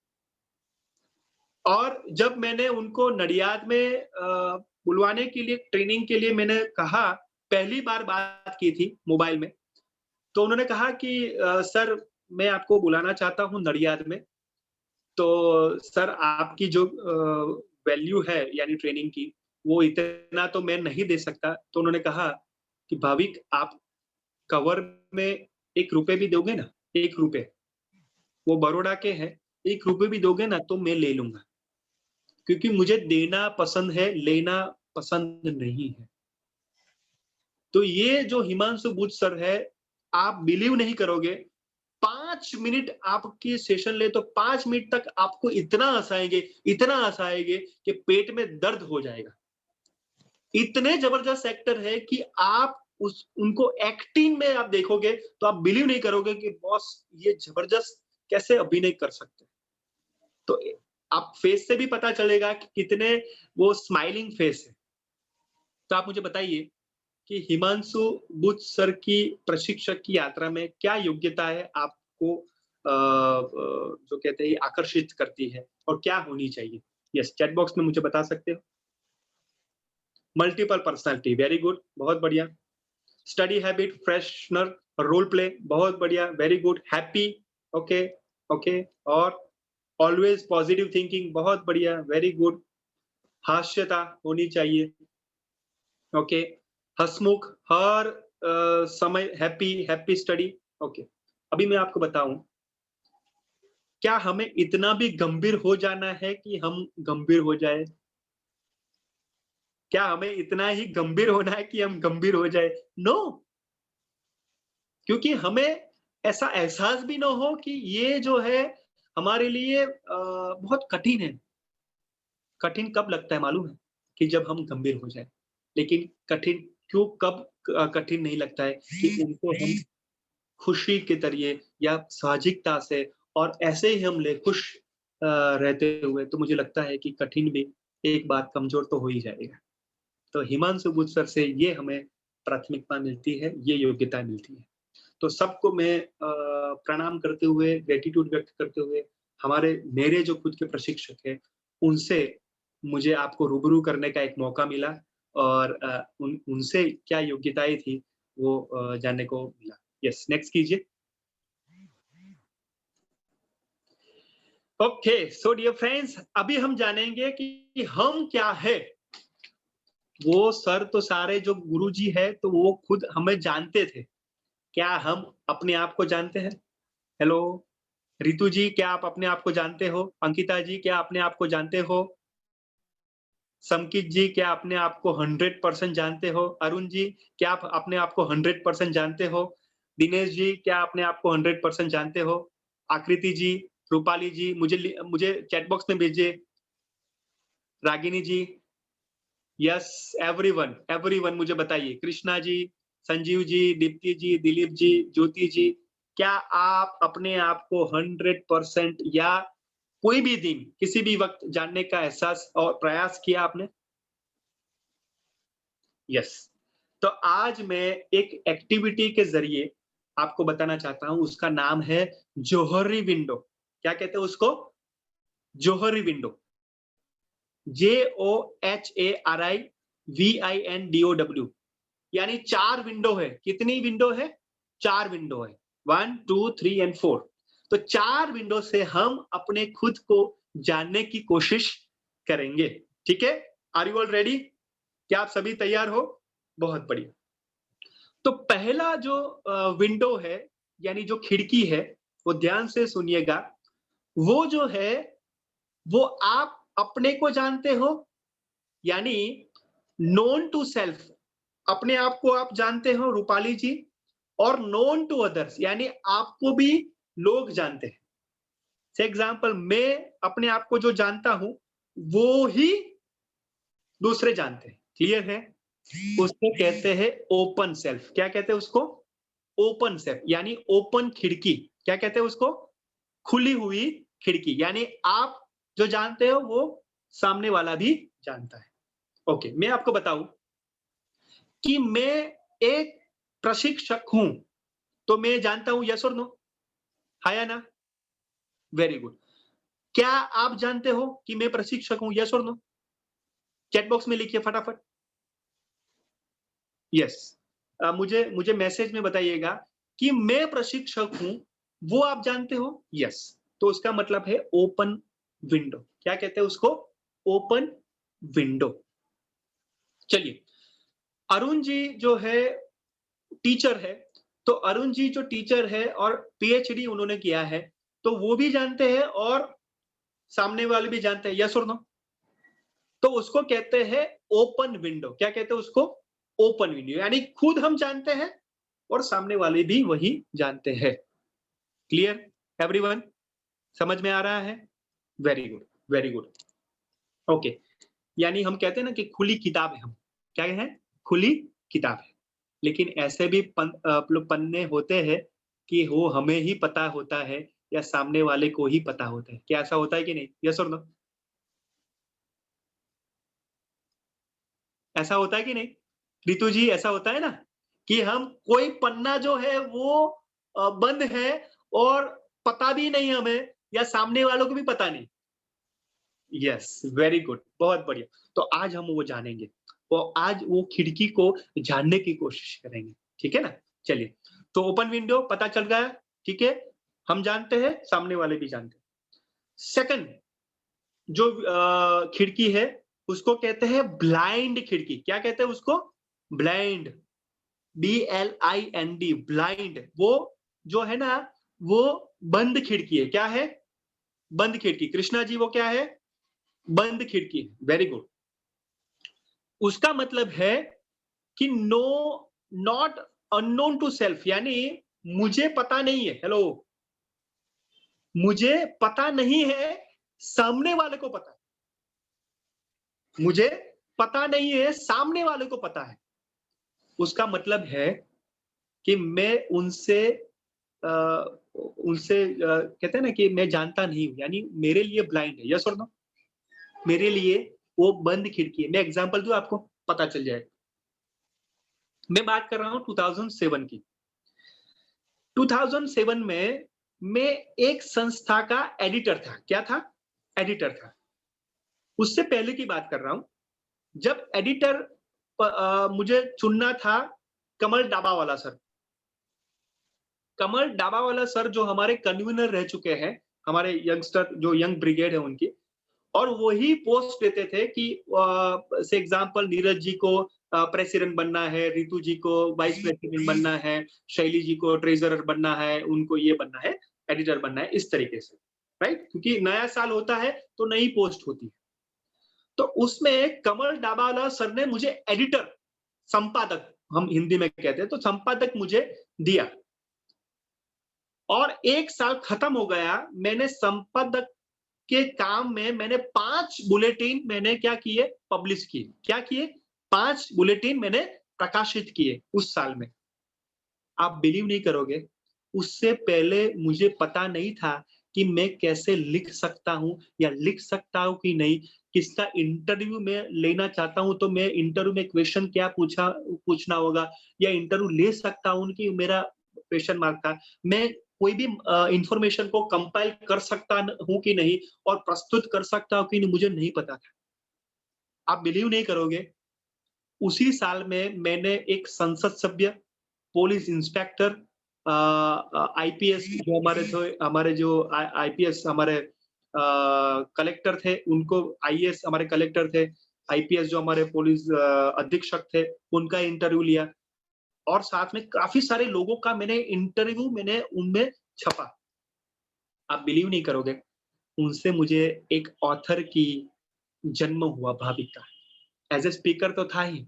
और जब मैंने उनको नडियाद में बुलवाने के लिए, ट्रेनिंग के लिए मैंने कहा, पहली बार बात की थी मोबाइल में, तो उन्होंने कहा कि सर मैं आपको बुलाना चाहता हूँ नडियाद में, तो सर आपकी जो वैल्यू है यानी ट्रेनिंग की, वो इतना तो मैं नहीं दे सकता। तो उन्होंने कहा कि भाविक आप कवर में 1 रुपए भी दोगे ना, 1 रुपए, वो बड़ौदा के हैं, 1 रुपए भी दोगे ना तो मैं ले लूंगा, क्योंकि मुझे देना पसंद है, लेना पसंद नहीं है। तो ये जो हिमांशु बुच सर है, आप बिलीव नहीं करोगे, 5 मिनट आपकी सेशन ले तो 5 मिनट तक आपको इतना हंसाएंगे कि पेट में दर्द हो जाएगा। इतने जबरदस्त एक्टर है कि आप उनको एक्टिंग में आप देखोगे तो आप बिलीव नहीं करोगे कि बॉस ये जबरदस्त कैसे अभिनय कर सकते हैं। तो आप फेस से भी पता चलेगा कि कितने वो स्माइलिंग फेस है। तो आप मुझे बताइए कि हिमांशु बुच सर की प्रशिक्षक की यात्रा में क्या योग्यता है आपको जो कहते हैं आकर्षित करती है और क्या होनी चाहिए? यस, चैट बॉक्स में मुझे बता सकते हो। मल्टीपल पर्सनालिटी, वेरी गुड, बहुत बढ़िया। Study habit, freshener, role play, बहुत बढ़िया, very good. Happy, okay, okay. और ऑलवेज पॉजिटिव थिंकिंग, बहुत बढ़िया, वेरी गुड। हास्यता होनी चाहिए, ओके। हंसमुख, हर समय हैप्पी स्टडी, ओके। अभी मैं आपको बताऊं, क्या हमें इतना भी गंभीर हो जाना है कि हम गंभीर हो जाए? क्या हमें इतना ही गंभीर होना है कि हम गंभीर हो जाए? नो, क्योंकि हमें ऐसा एहसास भी ना हो कि ये जो है हमारे लिए बहुत कठिन है। कठिन कब लगता है मालूम है? कि जब हम गंभीर हो जाए। लेकिन कठिन क्यों, कब कठिन नहीं लगता है? कि उनको हम खुशी के तरिए या साहजिकता से और ऐसे ही हम ले खुश रहते हुए, तो मुझे लगता है कि कठिन भी एक बार कमजोर तो हो ही जाएगा। तो हिमांशु गुप्त सर से ये हमें प्राथमिकता मिलती है, ये योग्यता मिलती है। तो सबको मैं प्रणाम करते हुए, ग्रेटिट्यूड व्यक्त करते हुए, मेरे जो खुद के प्रशिक्षक हैं, उनसे मुझे आपको रूबरू करने का एक मौका मिला और उनसे क्या योग्यताएं थी वो जानने को मिला। यस, नेक्स्ट कीजिए। ओके, सो डियर फ्रेंड्स, अभी हम जानेंगे कि हम क्या है। वो सर तो सारे जो गुरुजी है, तो वो खुद हमें जानते थे। क्या हम अपने आप को जानते हैं? हेलो रितु जी, क्या आप अपने आप को जानते हो? अंकिता जी, क्या अपने आप को जानते हो? समकित जी, क्या अपने आप को 100% जानते हो? अरुण जी, क्या आप अपने आप को 100% जानते हो? दिनेश जी, क्या अपने आप को 100% जानते हो? आकृति जी, रूपाली जी, मुझे चैट बॉक्स में भेजिए। रागिनी जी, यस, एवरीवन मुझे बताइए। कृष्णा जी, संजीव जी, दीप्ति जी, दिलीप जी, ज्योति जी, क्या आप अपने आप को 100% या कोई भी दिन, किसी भी वक्त जानने का एहसास और प्रयास किया आपने? यस। तो आज मैं एक एक्टिविटी के जरिए आपको बताना चाहता हूं, उसका नाम है जोहरी विंडो। क्या कहते हैं उसको? जोहरी विंडो। JOHARIVINDOW, यानी 4 विंडो है। कितनी विंडो है? 4 विंडो है। 1 2 3 एंड 4। तो 4 विंडो से हम अपने खुद को जानने की कोशिश करेंगे। ठीक है? Are you all ready? क्या आप सभी तैयार हो? बहुत बढ़िया। तो पहला जो विंडो है, यानी जो खिड़की है, वो ध्यान से सुनिएगा। वो जो है, वो आप अपने को जानते हो, यानी नोन टू सेल्फ, अपने आप को आप जानते हो रूपाली जी, और नोन टू अदर्स, यानी आपको भी लोग जानते हैं। से एग्जाम्पल, मैं अपने आप को जो जानता हूं वो ही दूसरे जानते हैं। क्लियर है? उसको कहते हैं ओपन सेल्फ। क्या कहते हैं उसको? ओपन सेल्फ, यानी ओपन खिड़की। क्या कहते हैं उसको? खुली हुई खिड़की, यानी आप जो जानते हो वो सामने वाला भी जानता है। ओके, मैं आपको बताऊं कि मैं एक प्रशिक्षक हूं, तो मैं जानता हूं, यस और नो? हाँ या ना? Very good. क्या आप जानते हो कि मैं प्रशिक्षक हूं, यस और नो? चैट बॉक्स में लिखिए फटाफट। यस। मुझे मैसेज में बताइएगा कि मैं प्रशिक्षक हूं, वो आप जानते हो? यस। तो उसका मतलब है ओपन विंडो। क्या कहते हैं उसको? Open window. चलिए, अरुण जी जो है टीचर है, तो अरुण जी जो टीचर है और पीएचडी उन्होंने किया है, तो वो भी जानते हैं और सामने वाले भी जानते हैं, यस और नो? तो उसको कहते हैं ओपन विंडो। क्या कहते हैं उसको? ओपन विंडो, यानी खुद हम जानते हैं और सामने वाले भी वही जानते हैं। Clear everyone? समझ में आ रहा है? Very good, very good. Okay, यानी हम कहते हैं ना कि खुली किताब है हम। क्या है? खुली किताब है। लेकिन ऐसे भी पन्ने होते हैं कि वो हमें ही पता होता है या सामने वाले को ही पता होता है। क्या ऐसा होता है कि नहीं? यस और नो? ऐसा होता है कि नहीं? रितु जी, ऐसा होता है ना कि हम कोई पन्ना जो है वो बंद है और पता भी नहीं हमें, या सामने वालों को भी पता नहीं। यस, वेरी गुड, बहुत बढ़िया। तो आज हम वो जानेंगे, तो आज वो खिड़की को जानने की कोशिश करेंगे। ठीक है ना? चलिए, तो ओपन विंडो पता चल गया। ठीक है, हम जानते हैं, सामने वाले भी जानते हैं। सेकंड जो खिड़की है उसको कहते हैं ब्लाइंड खिड़की। क्या कहते हैं उसको? Blind, BLIND, blind. वो जो है ना, वो बंद खिड़की है। क्या है? बंद खिड़की। कृष्णा जी, वो क्या है? बंद खिड़की। Very good. उसका मतलब है कि नॉट अननोन टू सेल्फ, यानी मुझे पता नहीं है। हेलो, मुझे पता नहीं है, सामने वाले को पता है। मुझे पता नहीं है, सामने वाले को पता है। उसका मतलब है कि मैं उनसे कहते हैं ना कि मैं जानता नहीं हूं, यानी मेरे लिए ब्लाइंड है। यस और नो? मेरे लिए वो बंद खिड़की है। मैं एग्जांपल दूं आपको, पता चल जाएगा। मैं बात कर रहा हूं 2007 की। 2007 में मैं एक संस्था का एडिटर था। क्या था? एडिटर था। उससे पहले की बात कर रहा हूं, जब एडिटर मुझे चुनना था कमल डाबावाला सर। कमल डाबावाला सर जो हमारे कन्वीनर रह चुके हैं, हमारे यंगस्टर जो यंग ब्रिगेड है उनकी, और वही पोस्ट देते थे कि से एग्जांपल नीरज जी को प्रेसिडेंट बनना है, रितु जी को वाइस प्रेसिडेंट बनना है, शैली जी को ट्रेजरर बनना है, उनको ये बनना है, एडिटर बनना है, इस तरीके से, राइट? क्योंकि नया साल होता है तो नई पोस्ट होती है। तो उसमें कमल डाबावाला सर ने मुझे एडिटर, संपादक हम हिंदी में कहते हैं, तो संपादक मुझे दिया। और एक साल खत्म हो गया, मैंने संपादक के काम में मैंने 5 बुलेटिन मैंने क्या किए? पब्लिश किए। क्या किए? 5 बुलेटिन मैंने प्रकाशित किए उस साल में। आप बिलीव नहीं करोगे, उससे पहले मुझे पता नहीं था कि मैं कैसे लिख सकता हूं या लिख सकता हूं कि नहीं। किसका इंटरव्यू मैं लेना चाहता हूं तो मैं इंटरव्यू में क्वेश्चन क्या पूछना होगा, या इंटरव्यू ले सकता हूं कि मेरा क्वेश्चन मार्क था। मैं कोई भी इंफॉर्मेशन को कंपाइल कर सकता हूं कि नहीं और प्रस्तुत कर सकता हूं कि नहीं, मुझे नहीं पता था। आप बिलीव नहीं करोगे, उसी साल में मैंने एक संसद सभ्य, पुलिस इंस्पेक्टर, आईपीएस जो हमारे जो आईपीएस हमारे कलेक्टर थे, उनको आईएएस हमारे कलेक्टर थे, आईपीएस जो हमारे पुलिस अधीक्षक थे, उनका इंटरव्यू लिया। और साथ में काफी सारे लोगों का मैंने इंटरव्यू मैंने उनमें छपा। आप बिलीव नहीं करोगे, उनसे मुझे एक ऑथर की जन्म हुआ, भाविका। एज ए स्पीकर तो था ही,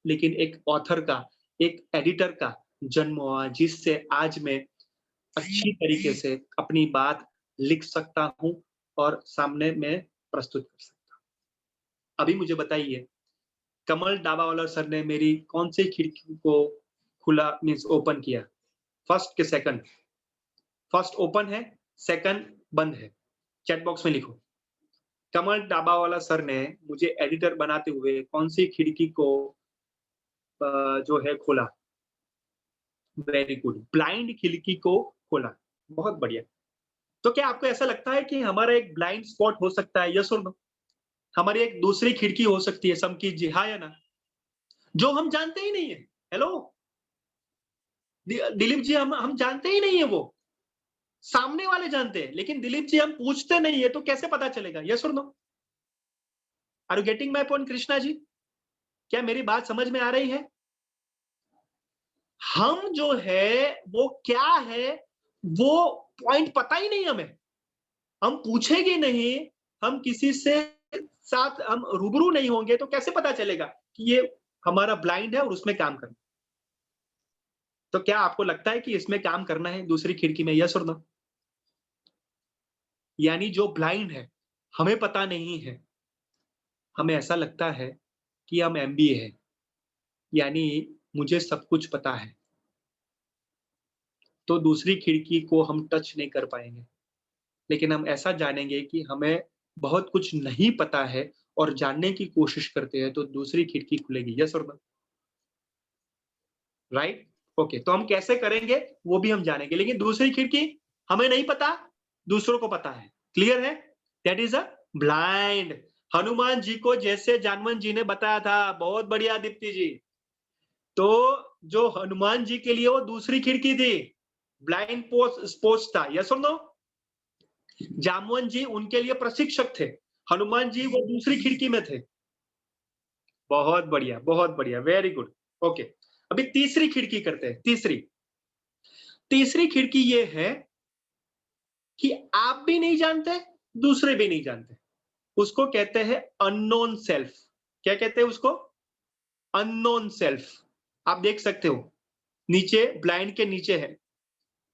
लेकिन एक ऑथर का, एक एडिटर का जन्म हुआ, जिससे आज मैं अच्छी तरीके से अपनी बात लिख सकता हूं और सामने में प्रस्तुत कर सकता हूं। अभी मुझे बताइए, कमल डाबावाला सर ने मेरी कौन सी खिड़की को खुला मीन्स ओपन किया? फर्स्ट के सेकंड? फर्स्ट ओपन है, सेकंड बंद है। चैट बॉक्स में लिखो, कमल डाबावाला सर ने मुझे एडिटर बनाते हुए कौन सी खिड़की को जो है खोला? वेरी गुड, ब्लाइंड खिड़की को खोला। बहुत बढ़िया। तो क्या आपको ऐसा लगता है कि हमारा एक ब्लाइंड स्पॉट हो सकता है? यस और नो? हमारी एक दूसरी खिड़की हो सकती है, समकीत जी, हाँ या ना? जो हम जानते ही नहीं है। हेलो दिलीप जी, हम जानते ही नहीं है, वो सामने वाले जानते हैं, लेकिन दिलीप जी हम पूछते नहीं है, तो कैसे पता चलेगा? यस और no? Are you getting my point Krishna ji? क्या मेरी बात समझ में आ रही है? हम जो है वो क्या है, वो पॉइंट पता ही नहीं हमें। हम पूछेंगे नहीं, हम किसी से साथ हम रूबरू नहीं होंगे, तो कैसे पता चलेगा कि ये हमारा ब्लाइंड है और उसमें काम करना? तो क्या आपको लगता है कि इसमें काम करना है, दूसरी खिड़की में? यस और नो? यानी जो ब्लाइंड है, हमें पता नहीं है, हमें ऐसा लगता है कि हम एमबीए है, यानी मुझे सब कुछ पता है, तो दूसरी खिड़की को हम टच नहीं कर पाएंगे। लेकिन हम ऐसा जानेंगे कि हमें बहुत कुछ नहीं पता है और जानने की कोशिश करते हैं, तो दूसरी खिड़की खुलेगी। यस और नो? राइट? ओके, तो हम कैसे करेंगे वो भी हम जानेंगे, लेकिन दूसरी खिड़की हमें नहीं पता, दूसरों को पता है। क्लियर है? That is a blind. Hanuman ji को जैसे जानवन जी ने बताया था, बहुत बढ़िया दीप्ति जी, तो जो हनुमान जी के लिए वो दूसरी खिड़की थी, ब्लाइंड स्पोर्ट्स था। यस और नो? जामवन जी उनके लिए प्रशिक्षक थे, हनुमान जी वो दूसरी खिड़की में थे। बहुत बढ़िया, बहुत बढ़िया, वेरी गुड। ओके, अभी तीसरी खिड़की करते हैं। तीसरी खिड़की ये है कि आप भी नहीं जानते, दूसरे भी नहीं जानते। उसको कहते हैं अननोन सेल्फ। क्या कहते हैं उसको? Unknown self. आप देख सकते हो नीचे, ब्लाइंड के नीचे है,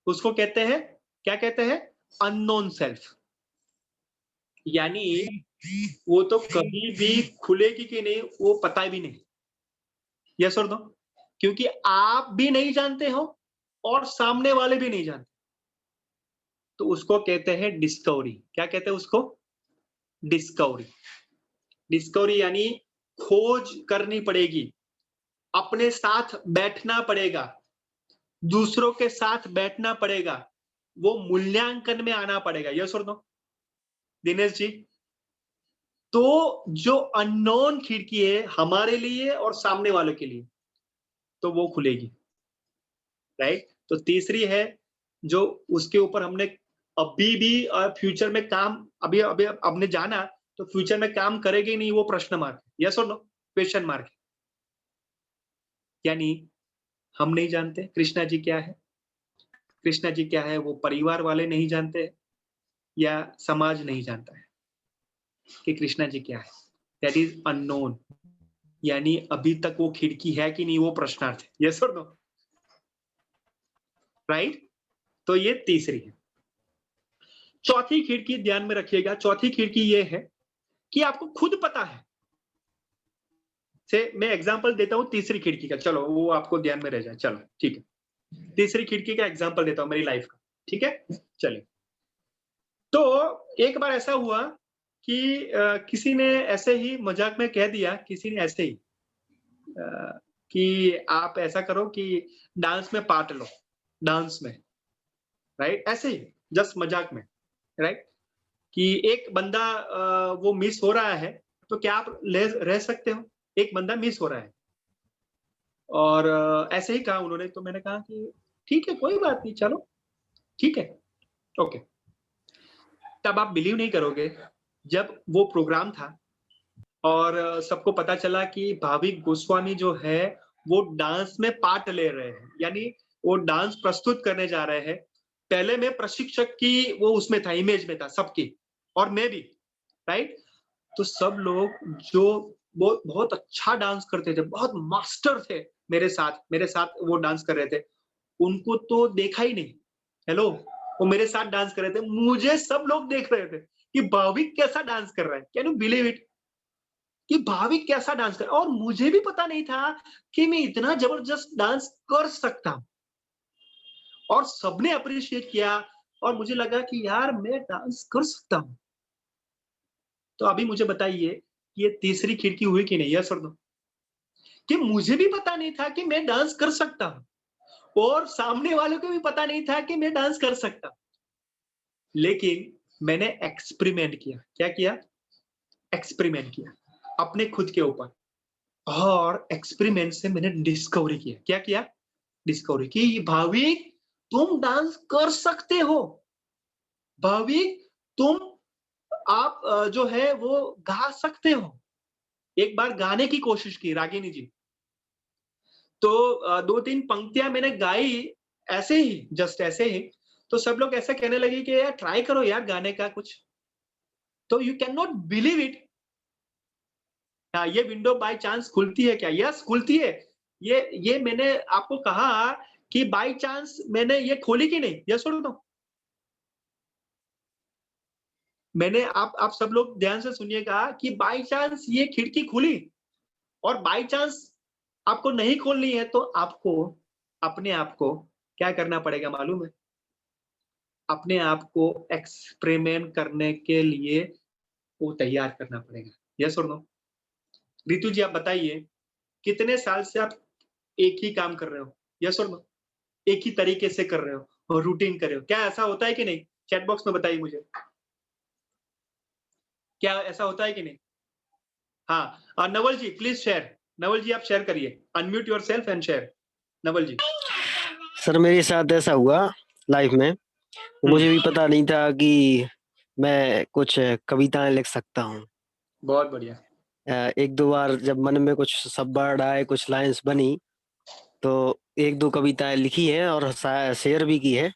उसको कहते हैं, क्या कहते हैं? Unknown self. यानी वो तो कभी भी खुलेगी कि नहीं वो पता भी नहीं। यस और नो? क्योंकि आप भी नहीं जानते हो और सामने वाले भी नहीं जानते, तो उसको कहते हैं डिस्कवरी। क्या कहते हैं उसको? डिस्कवरी। डिस्कवरी यानी खोज करनी पड़ेगी, अपने साथ बैठना पड़ेगा, दूसरों के साथ बैठना पड़ेगा, वो मूल्यांकन में आना पड़ेगा। यस और नो दिनेश जी? तो जो अननोन खिड़की है हमारे लिए और सामने वालों के लिए, तो वो खुलेगी, राइट? तो तीसरी है जो उसके ऊपर हमने अभी भी फ्यूचर में काम अभी अभी हमने जाना, तो फ्यूचर में काम करेगी नहीं, वो प्रश्न मार्क। यस और नो? Question mark. यानी हम नहीं जानते कृष्णा जी क्या है, कृष्णा जी क्या है वो परिवार वाले नहीं जानते, या समाज नहीं जानता है कि कृष्णा जी क्या है। That is unknown. यानी अभी तक वो खिड़की है कि नहीं, वो प्रश्नार्थ है। यस और नो? राइट? तो ये तीसरी है। चौथी खिड़की ध्यान में रखिएगा, चौथी खिड़की ये है कि आपको खुद पता है। से मैं एग्जांपल देता हूं तीसरी खिड़की का, चलो वो आपको ध्यान में रह जाए। चलो ठीक है, तीसरी खिड़की का एग्जांपल देता हूं मेरी लाइफ का। ठीक है, चलिए। तो एक बार ऐसा हुआ कि किसी ने ऐसे ही मजाक में कह दिया, किसी ने ऐसे ही कि आप ऐसा करो कि डांस में पार्ट लो, डांस में, राइट? ऐसे ही जस्ट मजाक में, राइट? कि एक बंदा वो मिस हो रहा है, तो क्या आप रह सकते हो? एक बंदा मिस हो रहा है और ऐसे ही कहा उन्होंने, तो मैंने कहा कि ठीक है, कोई बात नहीं, चलो ठीक है, ओके। तब आप बिलीव नहीं करोगे, जब वो प्रोग्राम था और सबको पता चला कि भाविक गोस्वामी जो है वो डांस में पार्ट ले रहे हैं, यानी वो डांस प्रस्तुत करने जा रहे हैं। पहले मैं प्रशिक्षक की वो उसमें था, इमेज में था सबकी, और मैं भी, राइट? तो सब लोग जो बहुत अच्छा डांस करते थे, बहुत मास्टर थे, मेरे साथ वो डांस कर रहे थे, उनको तो देखा ही नहीं। हेलो, वो मेरे साथ डांस कर रहे थे, मुझे सब लोग देख रहे थे कि भाविक कैसा डांस कर रहा है। Can you believe it? कि भाविक कैसा डांस कर, और मुझे भी पता नहीं था कि मैं इतना जबरदस्त डांस कर सकता हूं। और सबने अप्रिशिएट किया और मुझे लगा कि यार मैं डांस कर सकता हूं। तो अभी मुझे बताइए कि ये तीसरी खिड़की हुई कि नहीं? यस और नो? कि मुझे भी पता नहीं था कि मैं डांस कर सकता हूं और सामने वालों को भी पता नहीं था कि मैं डांस कर सकता हूं। लेकिन मैंने एक्सपेरिमेंट किया। क्या किया? एक्सपेरिमेंट किया अपने खुद के ऊपर, और एक्सपेरिमेंट से मैंने डिस्कवरी किया। क्या किया? डिस्कवरी की भाविक तुम डांस कर सकते हो, भाविक तुम आप जो है वो गा सकते हो। एक बार गाने की कोशिश की रागिनी जी, तो 2-3 पंक्तियां मैंने गाई ऐसे ही, जस्ट ऐसे ही। तो सब लोग ऐसा कहने लगे कि यार ट्राई करो यार गाने का कुछ। तो you can not believe it, ये विंडो बाय चांस खुलती है क्या? यस, खुलती है। ये मैंने आपको कहा कि बाय चांस मैंने ये खोली कि नहीं? यस और नो? मैंने आप सब लोग ध्यान से सुनिएगा कि बाय चांस ये खिड़की खुली, और बाय चांस आपको नहीं खोलनी है तो आपको अपने आप को क्या करना पड़ेगा मालूम है? अपने आप को एक्सपेरिमेंट करने के लिए वो तैयार करना पड़ेगा। यस और नो? रितु जी आप बताइए, कितने साल से आप एक ही काम कर रहे हो? यस और नो? एक ही तरीके से कर रहे हो और रूटीन कर रहे हो। क्या ऐसा होता है कि नहीं? चैट बॉक्स में बताइए मुझे। क्या ऐसा होता है कि नहीं? हाँ, नवल जी प्लीज शेयर। नवल जी आप शेयर करिए, unmute yourself and share. Naval ji. Sir मेरे साथ ऐसा हुआ लाइफ में, मुझे भी पता नहीं था कि मैं कुछ कविताएं लिख सकता हूँ। बहुत बढ़िया। एक दो बार जब मन में कुछ शब्द आए, कुछ लाइंस बनी, तो एक दो कविताएं लिखी हैं और शेयर भी की है।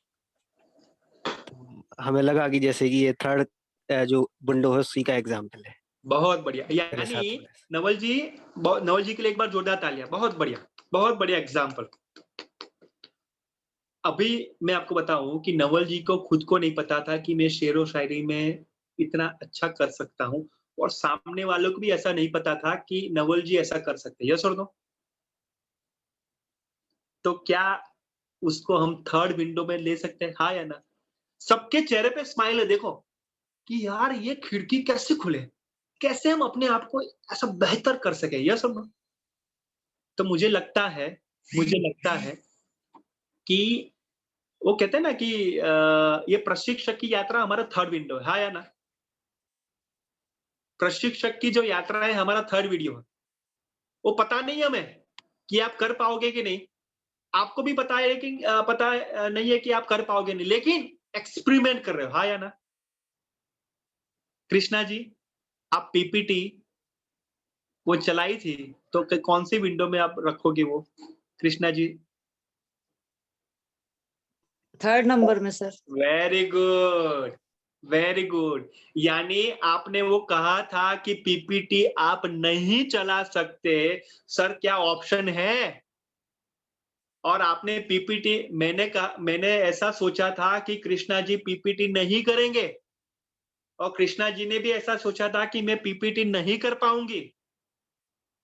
हमें लगा कि जैसे कि ये थर्ड जो विंडो है उसी का एग्जाम्पल है। बहुत बढ़िया। मेरे साथ यानी थोड़ा सा। नवल जी के लिए एक बार जोरदार तालियां। बहुत बढ़िया एग्जाम्पल। अभी मैं आपको बताऊं कि नवल जी को खुद को नहीं पता था कि मैं शेर व शायरी में इतना अच्छा कर सकता हूं, और सामने वालों को भी ऐसा नहीं पता था कि नवल जी ऐसा कर सकते हैं। यस और नो? तो क्या उसको हम थर्ड विंडो में ले सकते हैं, हाँ या ना? सबके चेहरे पे स्माइल है, देखो कि यार ये खिड़की कैसे खुले, कैसे हम अपने आप को ऐसा बेहतर कर सके। यस और नो? तो मुझे लगता है कि वो कहते हैं ना कि ये प्रशिक्षक की यात्रा हमारा थर्ड विंडो है, हाँ या ना? प्रशिक्षक की जो यात्रा है हमारा थर्ड वीडियो है। वो पता नहीं हमें कि आप कर पाओगे कि नहीं। आपको भी पता है कि नहीं है कि आप कर पाओगे नहीं, लेकिन एक्सपेरिमेंट कर रहे हो, हाँ या ना? कृष्णा जी, आप पीपीटी वो चलाई थी, तो कौन सी विंडो में आप रखोगे वो, कृष्णा जी? थर्ड नंबर में sir. Very good, very good. यानी आपने वो कहा था कि पीपीटी आप नहीं चला सकते, सर क्या ऑप्शन है? और आपने पीपीटी, मैंने ऐसा सोचा था कि कृष्णा जी पीपीटी नहीं करेंगे, और कृष्णा जी ने भी ऐसा सोचा था कि मैं पीपीटी नहीं कर पाऊंगी।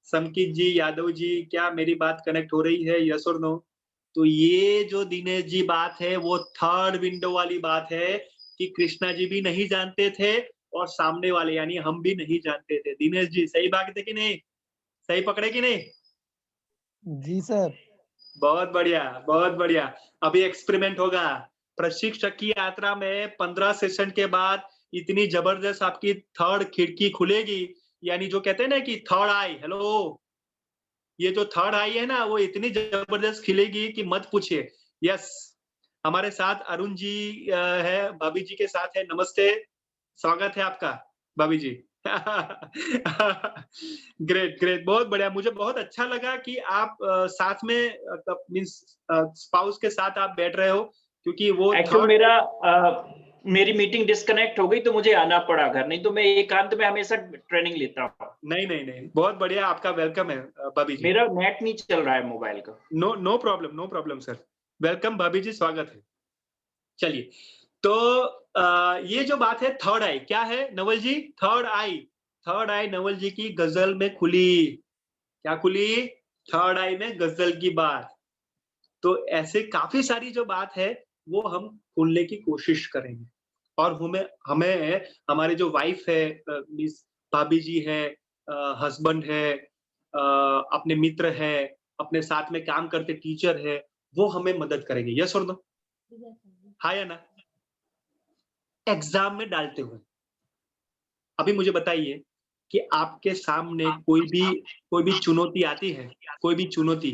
समकित जी, यादव जी, क्या मेरी बात कनेक्ट हो रही है? यस और नो? तो ये जो दिनेश जी बात है वो थर्ड विंडो वाली बात है कि कृष्णा जी भी नहीं जानते थे और सामने वाले यानी हम भी नहीं जानते थे। दिनेश जी सही बात है कि नहीं? सही पकड़े कि नहीं? जी सर। बहुत बढ़िया, बहुत बढ़िया। अभी एक्सपेरिमेंट होगा। प्रशिक्षक की यात्रा में 15 सेशन के बाद इतनी जबरदस्त आपकी थर्ड खिड़की खुलेगी, यानी जो कहते हैं ना कि थर्ड आई, हेलो, ये जो थर्ड आई है ना वो इतनी जबरदस्त खिलेगी कि मत पूछिए। यस, हमारे साथ अरुण जी है, भाभी जी के साथ है। नमस्ते, स्वागत है आपका भाभी जी। ग्रेट ग्रेट, बहुत बढ़िया। मुझे बहुत अच्छा लगा कि आप साथ में मीन्स स्पाउस के साथ आप बैठ रहे हो, क्योंकि वो एक्चुअली मेरी मीटिंग डिस्कनेक्ट हो गई तो मुझे आना पड़ा घर, नहीं तो मैं एकांत में हमेशा ट्रेनिंग लेता हूँ। नहीं, बहुत बढ़िया, आपका वेलकम है भाभी जी। मेरा नेट नहीं चल रहा है मोबाइल का। No problem sir. वेलकम भाभी जी, स्वागत है। चलिए, तो ये जो बात है थर्ड आई, क्या है नवल जी? थर्ड आई नवल जी की गजल में खुली। क्या खुली? थर्ड आई में गजल की बात। तो ऐसे काफी सारी जो बात है वो हम खोलने की कोशिश करेंगे, और हमें हमारे जो वाइफ है, मिस भाभी जी है, हस्बैंड है, अपने मित्र है, अपने साथ में काम करते टीचर है, वो हमें मदद करेंगे। यस और नो? हाँ या ना? एग्जाम में डालते हुए अभी मुझे बताइए कि आपके सामने कोई भी चुनौती आती है, कोई भी चुनौती,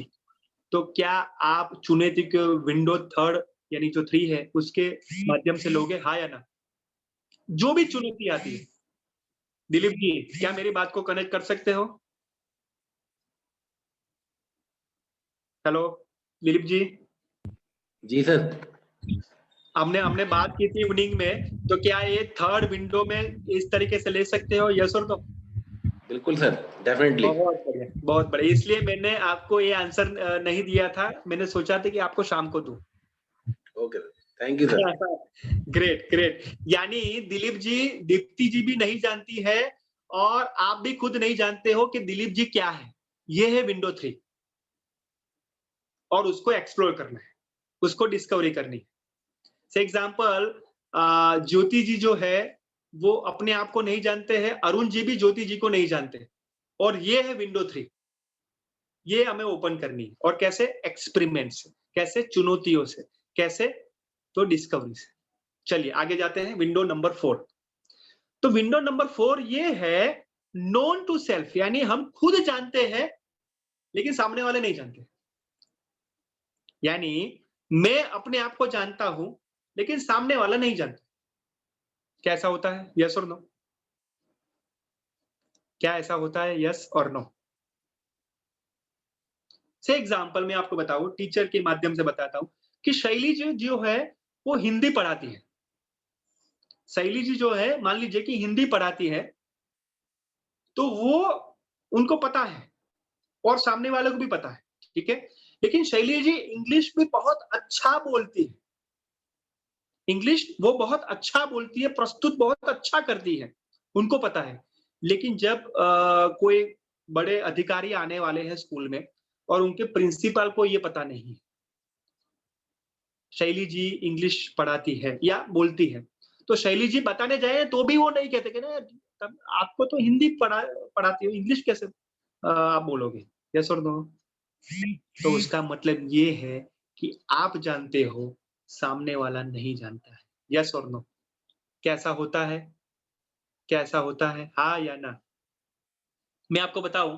तो क्या आप चुनौती के विंडो थर्ड यानी जो 3 है उसके माध्यम से लोगे, हाँ या ना? जो भी चुनौती आती है। दिलीप जी, क्या मेरी बात को कनेक्ट कर सकते हो? हेलो दिलीप जी। जी सर। हमने बात की थी इवनिंग में, तो क्या ये थर्ड विंडो में इस तरीके से ले सकते हो, यस और नो? बिल्कुल सर, डेफिनेटली। बहुत बढ़िया, बहुत बढ़िया। इसलिए मैंने आपको ये आंसर नहीं दिया था, मैंने सोचा था कि आपको शाम को दूं। Okay sir, thank you sir. Great great. यानी दिलीप जी, दीप्ति जी भी नहीं जानती है, और आप भी खुद नहीं जानते हो कि दिलीप जी क्या है। ये है विंडो 3, और उसको एक्सप्लोर करना है, उसको डिस्कवरी करनी है। फॉर एग्जाम्पल, ज्योति जी जो है वो अपने आप को नहीं जानते हैं, अरुण जी भी ज्योति जी को नहीं जानते, और ये है विंडो 3। ये हमें ओपन करनी है, और कैसे? एक्सपेरिमेंट से, कैसे? चुनौतियों से, कैसे? तो डिस्कवरी से। चलिए आगे जाते हैं, विंडो नंबर 4। तो विंडो नंबर 4 ये है नोन टू सेल्फ, यानी हम खुद जानते हैं लेकिन सामने वाले नहीं जानते। यानी मैं अपने आप को जानता हूं लेकिन सामने वाला नहीं जानता। क्या ऐसा होता है? यस और नो? क्या ऐसा होता है? यस और नो? से एग्जाम्पल मैं आपको बताऊं, टीचर के माध्यम से बताता हूं कि शैली जो है वो हिंदी पढ़ाती है। शैली जी जो है, मान लीजिए कि हिंदी पढ़ाती है, तो वो उनको पता है और सामने वालों को भी पता है, ठीक है? लेकिन शैली जी इंग्लिश भी बहुत अच्छा बोलती है। इंग्लिश वो बहुत अच्छा बोलती है, प्रस्तुत बहुत अच्छा करती है, उनको पता है। लेकिन जब कोई बड़े अधिकारी आने वाले हैं स्कूल में और उनके प्रिंसिपल को ये पता नहीं है, शैली जी इंग्लिश पढ़ाती है या बोलती है, तो शैली जी बताने जाए तो भी वो नहीं कहते कि ना तब आपको तो हिंदी पढ़ाती हो, इंग्लिश कैसे आप बोलोगे? यस और नो? तो उसका मतलब ये है कि आप जानते हो, सामने वाला नहीं जानता है। यस और नो? कैसा होता है? कैसा होता है? हाँ या ना? मैं आपको बताऊं,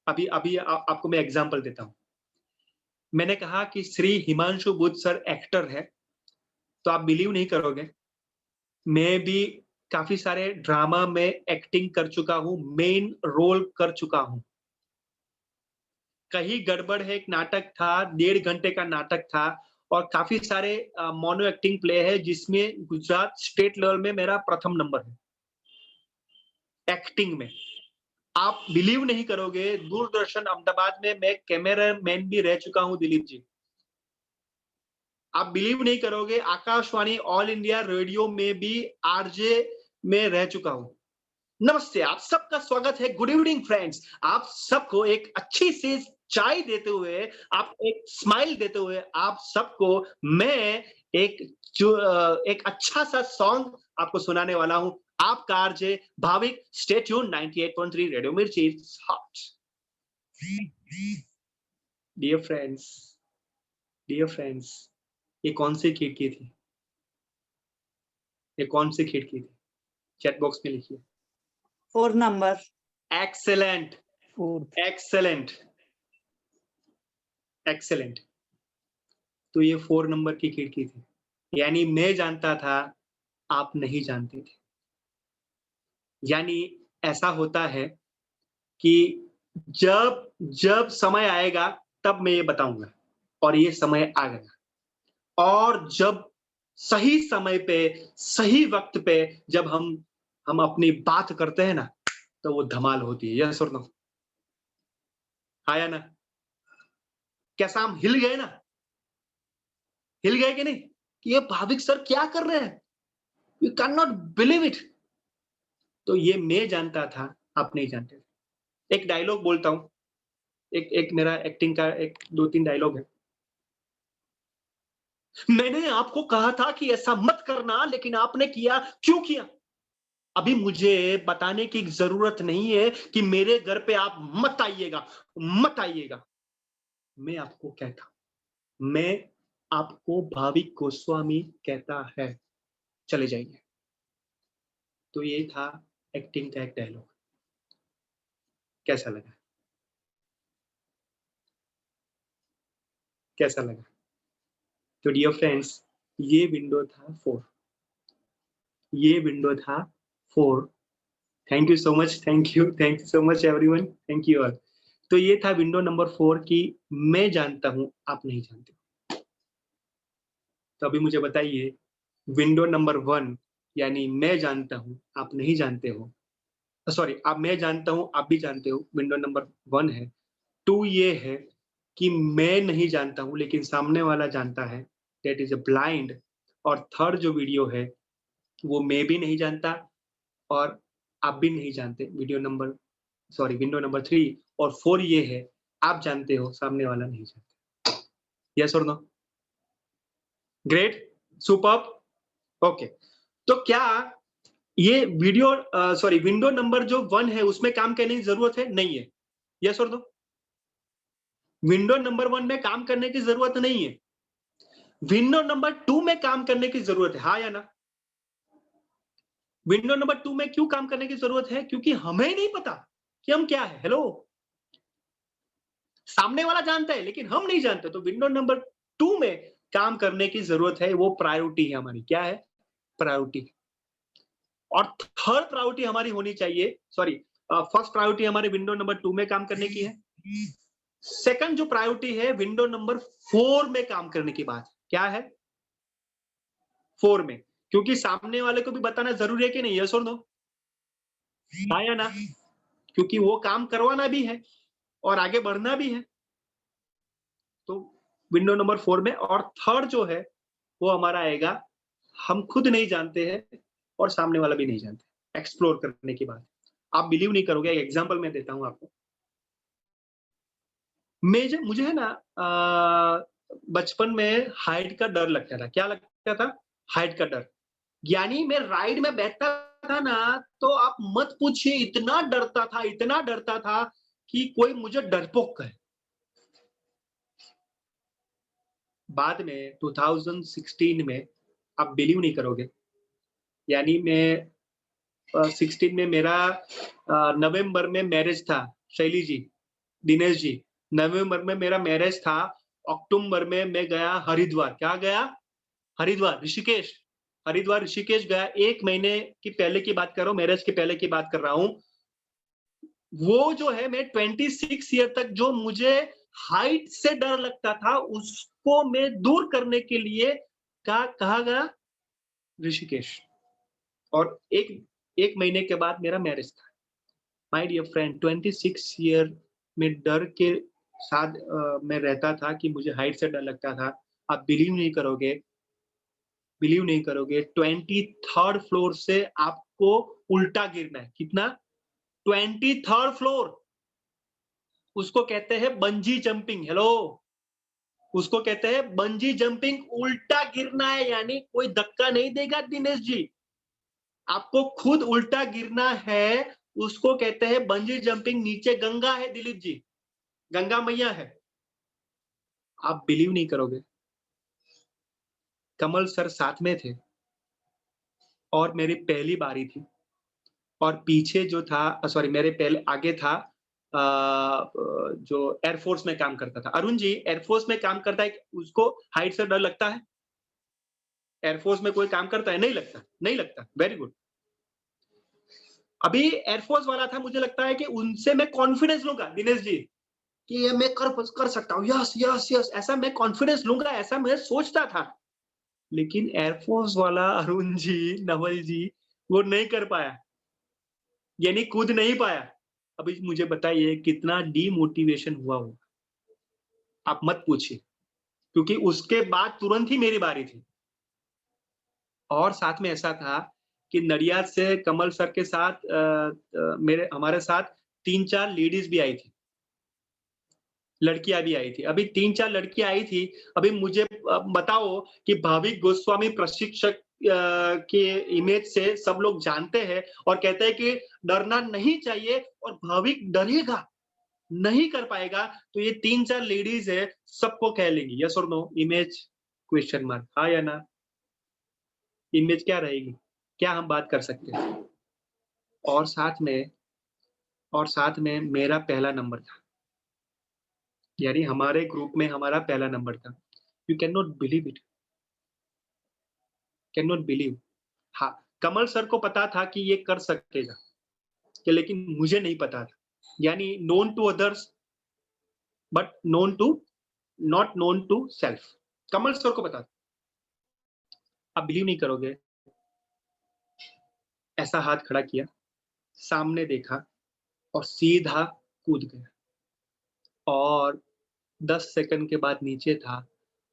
अभी अभी आपको मैं एग्जांपल देता हूं। मैंने कहा कि श्री हिमांशु बुध सर एक्टर है, तो आप बिलीव नहीं करोगे, मैं भी काफी सारे ड्रामा में एक्टिंग कर चुका हूं, मेन रोल कर चुका हूं। कहीं गड़बड़ है एक नाटक था, 1.5 घंटे का नाटक था और काफी सारे मोनो एक्टिंग प्ले है जिसमें गुजरात स्टेट लेवल में मेरा प्रथम नंबर है एक्टिंग में। आप बिलीव नहीं करोगे, दूरदर्शन अहमदाबाद में मैं कैमरा मैन भी रह चुका हूं, दिलीप जी। आप बिलीव नहीं करोगे, आकाशवाणी ऑल इंडिया रेडियो में भी आरजे में रह चुका हूं। नमस्ते, आप सबका स्वागत है। Good evening friends. आप सबको एक अच्छी सी चाय देते हुए, आप एक स्माइल देते हुए, आप सबको मैं एक अच्छा सा सॉन्ग आपको सुनाने वाला हूं। आपका RJ Bhavik, stay tune 98.3 radio Mirchi hot. Dear friends, dear friends, ये कौन सी खिड़की थी? ये कौन सी खिड़की थी? चैट बॉक्स में लिखिए। 4 number. Excellent, 4th। Excellent, excellent. तो ये 4 नंबर की खिड़की थी। यानी मैं जानता था, आप नहीं जानते थे। यानी ऐसा होता है कि जब जब समय आएगा तब मैं ये बताऊंगा और ये समय आ गया। और जब सही समय पे, सही वक्त पे जब हम अपनी बात करते हैं ना, तो वो धमाल होती है। यस और नो? आया ना? कैसा हम हिल गए ना? हिल गए कि नहीं? कि ये भाविक सर क्या कर रहे हैं? You can not believe it. तो ये मैं जानता था, आप नहीं जानते थे। एक डायलॉग बोलता हूं, एक मेरा एक्टिंग का एक 2-3 डायलॉग है। मैंने आपको कहा था कि ऐसा मत करना, लेकिन आपने किया। क्यों किया? अभी मुझे बताने की जरूरत नहीं है कि मेरे घर पे आप मत आइएगा, मत आइएगा। मैं आपको कहता, मैं आपको भाविक गोस्वामी कहता है, चले जाइए। तो ये था एक्टिंग का एक डायलॉग। कैसा लगा? कैसा लगा? तो डियर फ्रेंड्स, ये विंडो था 4। ये विंडो था 4। Thank you so much, thank you so much everyone, thank you all. तो ये था विंडो नंबर 4 कि मैं जानता हूं, आप नहीं जानते। तो अभी मुझे बताइए, विंडो नंबर 1 यानी मैं जानता हूं, आप नहीं जानते हो। सॉरी, आप मैं जानता हूं, आप भी जानते हो, विंडो नंबर 1 है। 2 ये है कि मैं नहीं जानता हूं लेकिन सामने वाला जानता है, दैट इज अ ब्लाइंड। और थर्ड जो वीडियो है वो मैं भी नहीं जानता और आप भी नहीं जानते, विंडो नंबर 3। और 4 ये है, आप जानते हो, सामने वाला नहीं जानता। यस और नो? Great, superb, okay. तो क्या ये विंडो नंबर जो 1 है उसमें काम करने की जरूरत है? नहीं है। यस और नो? विंडो नंबर 1 में काम करने की जरूरत नहीं है। विंडो नंबर 2 में काम करने की जरूरत है, हाँ या ना? विंडो नंबर 2 में क्यों काम करने की जरूरत है? क्योंकि हमें नहीं पता कि हम क्या है। हेलो, सामने वाला जानता है लेकिन हम नहीं जानते। तो विंडो नंबर 2 में काम करने की जरूरत है, वो प्रायोरिटी है हमारी। क्या है? प्रायोरिटी। और थर्ड प्रायोरिटी हमारी होनी चाहिए, सॉरी फर्स्ट प्रायोरिटी हमारे विंडो नंबर 2 में काम करने की है। सेकंड जो प्रायोरिटी है विंडो नंबर 4 में काम करने की बात क्या है, 4 में, क्योंकि सामने वाले को भी बताना जरूरी है कि नहीं, यस और नो, हाँ या ना, क्योंकि वो काम करवाना भी है और आगे बढ़ना भी है। तो विंडो नंबर 4 में, और थर्ड जो है वो हमारा आएगा हम खुद नहीं जानते हैं और सामने वाला भी नहीं जानते, एक्सप्लोर करने की बात। आप बिलीव नहीं करोगे, एक एग्जांपल मैं देता हूं आपको। मुझे है ना बचपन में हाइट का डर लगता था। क्या लगता था? हाइट का डर। यानी मैं राइड में बैठता था ना, तो आप मत पूछिए, इतना डरता था कि कोई मुझे डरपोक कहे। बाद में 2016 में, आप बिलीव नहीं करोगे, यानी मैं 16 में मेरा नवंबर में मैरिज था, शैली जी, दिनेश जी, नवंबर में मेरा मैरिज था। अक्टूबर में मैं गया हरिद्वार। क्या गया? हरिद्वार, ऋषिकेश। हरिद्वार ऋषिकेश गया, 1 महीने की पहले की बात कर रहा हूँ, मैरिज के पहले की बात कर रहा हूँ। वो जो है, मैं 26 ईयर तक जो मुझे हाइट से डर लगता था, उसको मैं दूर करने के लिए कहा गया ऋषिकेश। और एक महीने के बाद मेरा मैरिज था। माय डियर फ्रेंड, 26 ईयर में डर के साथ मैं रहता था कि मुझे हाइट से डर लगता था। आप बिलीव नहीं करोगे, 23rd फ्लोर से आपको उल्टा गिरना है। कितना? 23rd floor. उसको कहते हैं बंजी जंपिंग। हेलो, उसको कहते हैं बंजी जंपिंग। उल्टा गिरना है, यानी कोई धक्का नहीं देगा दिनेश जी, आपको खुद उल्टा गिरना है। उसको कहते हैं बंजी जंपिंग। नीचे गंगा है दिलीप जी, गंगा मैया है। आप बिलीव नहीं करोगे, कमल सर साथ में थे और मेरी पहली बारी थी, और पीछे जो था, सॉरी, मेरे पहले आगे था जो एयरफोर्स में काम करता था। अरुण जी एयरफोर्स में काम करता है, उसको हाइट से डर लगता है? एयरफोर्स में कोई काम करता है? नहीं लगता, नहीं लगता। Very good. अभी एयरफोर्स वाला था, मुझे लगता है कि उनसे मैं कॉन्फिडेंस लूंगा दिनेश जी, कि ये मैं कर सकता हूँ, यस यस यस, ऐसा मैं कॉन्फिडेंस लूंगा, ऐसा मैं सोचता था। लेकिन एयरफोर्स वाला अरुण जी, नवल जी, वो नहीं कर पाया, यानी कूद नहीं पाया। अभी मुझे बताइए कितना डीमोटिवेशन हुआ होगा, आप मत पूछिए, क्योंकि उसके बाद तुरंत ही मेरी बारी थी। और साथ में ऐसा था कि नडियाद से कमल सर के साथ हमारे साथ 3-4 लेडीज भी आई थी, लड़कियां भी आई थी। अभी 3-4 लड़कियां आई थी। अभी मुझे बताओ कि भाविक गोस्वामी प्रशिक्षक के इमेज से सब लोग जानते हैं और कहते हैं कि डरना नहीं चाहिए, और भाविक डरेगा, नहीं कर पाएगा, तो ये 3-4 लेडीज है, सबको कह लेंगी यस और नो, इमेज क्वेश्चन मार्क, हाँ या ना? इमेज क्या रहेगी? क्या हम बात कर सकते हैं? और साथ में मेरा पहला नंबर था, यानी हमारे ग्रुप में हमारा पहला नंबर था। You can not believe it, can not believe. हाँ, कमल सर को पता था कि ये कर सकेगा, कि लेकिन मुझे नहीं पता था, यानी known to others but not known to self. Kamal sir को पता था। आप बिलीव नहीं करोगे, ऐसा हाथ खड़ा किया, सामने देखा और सीधा कूद गया, और 10 सेकंड के बाद नीचे था,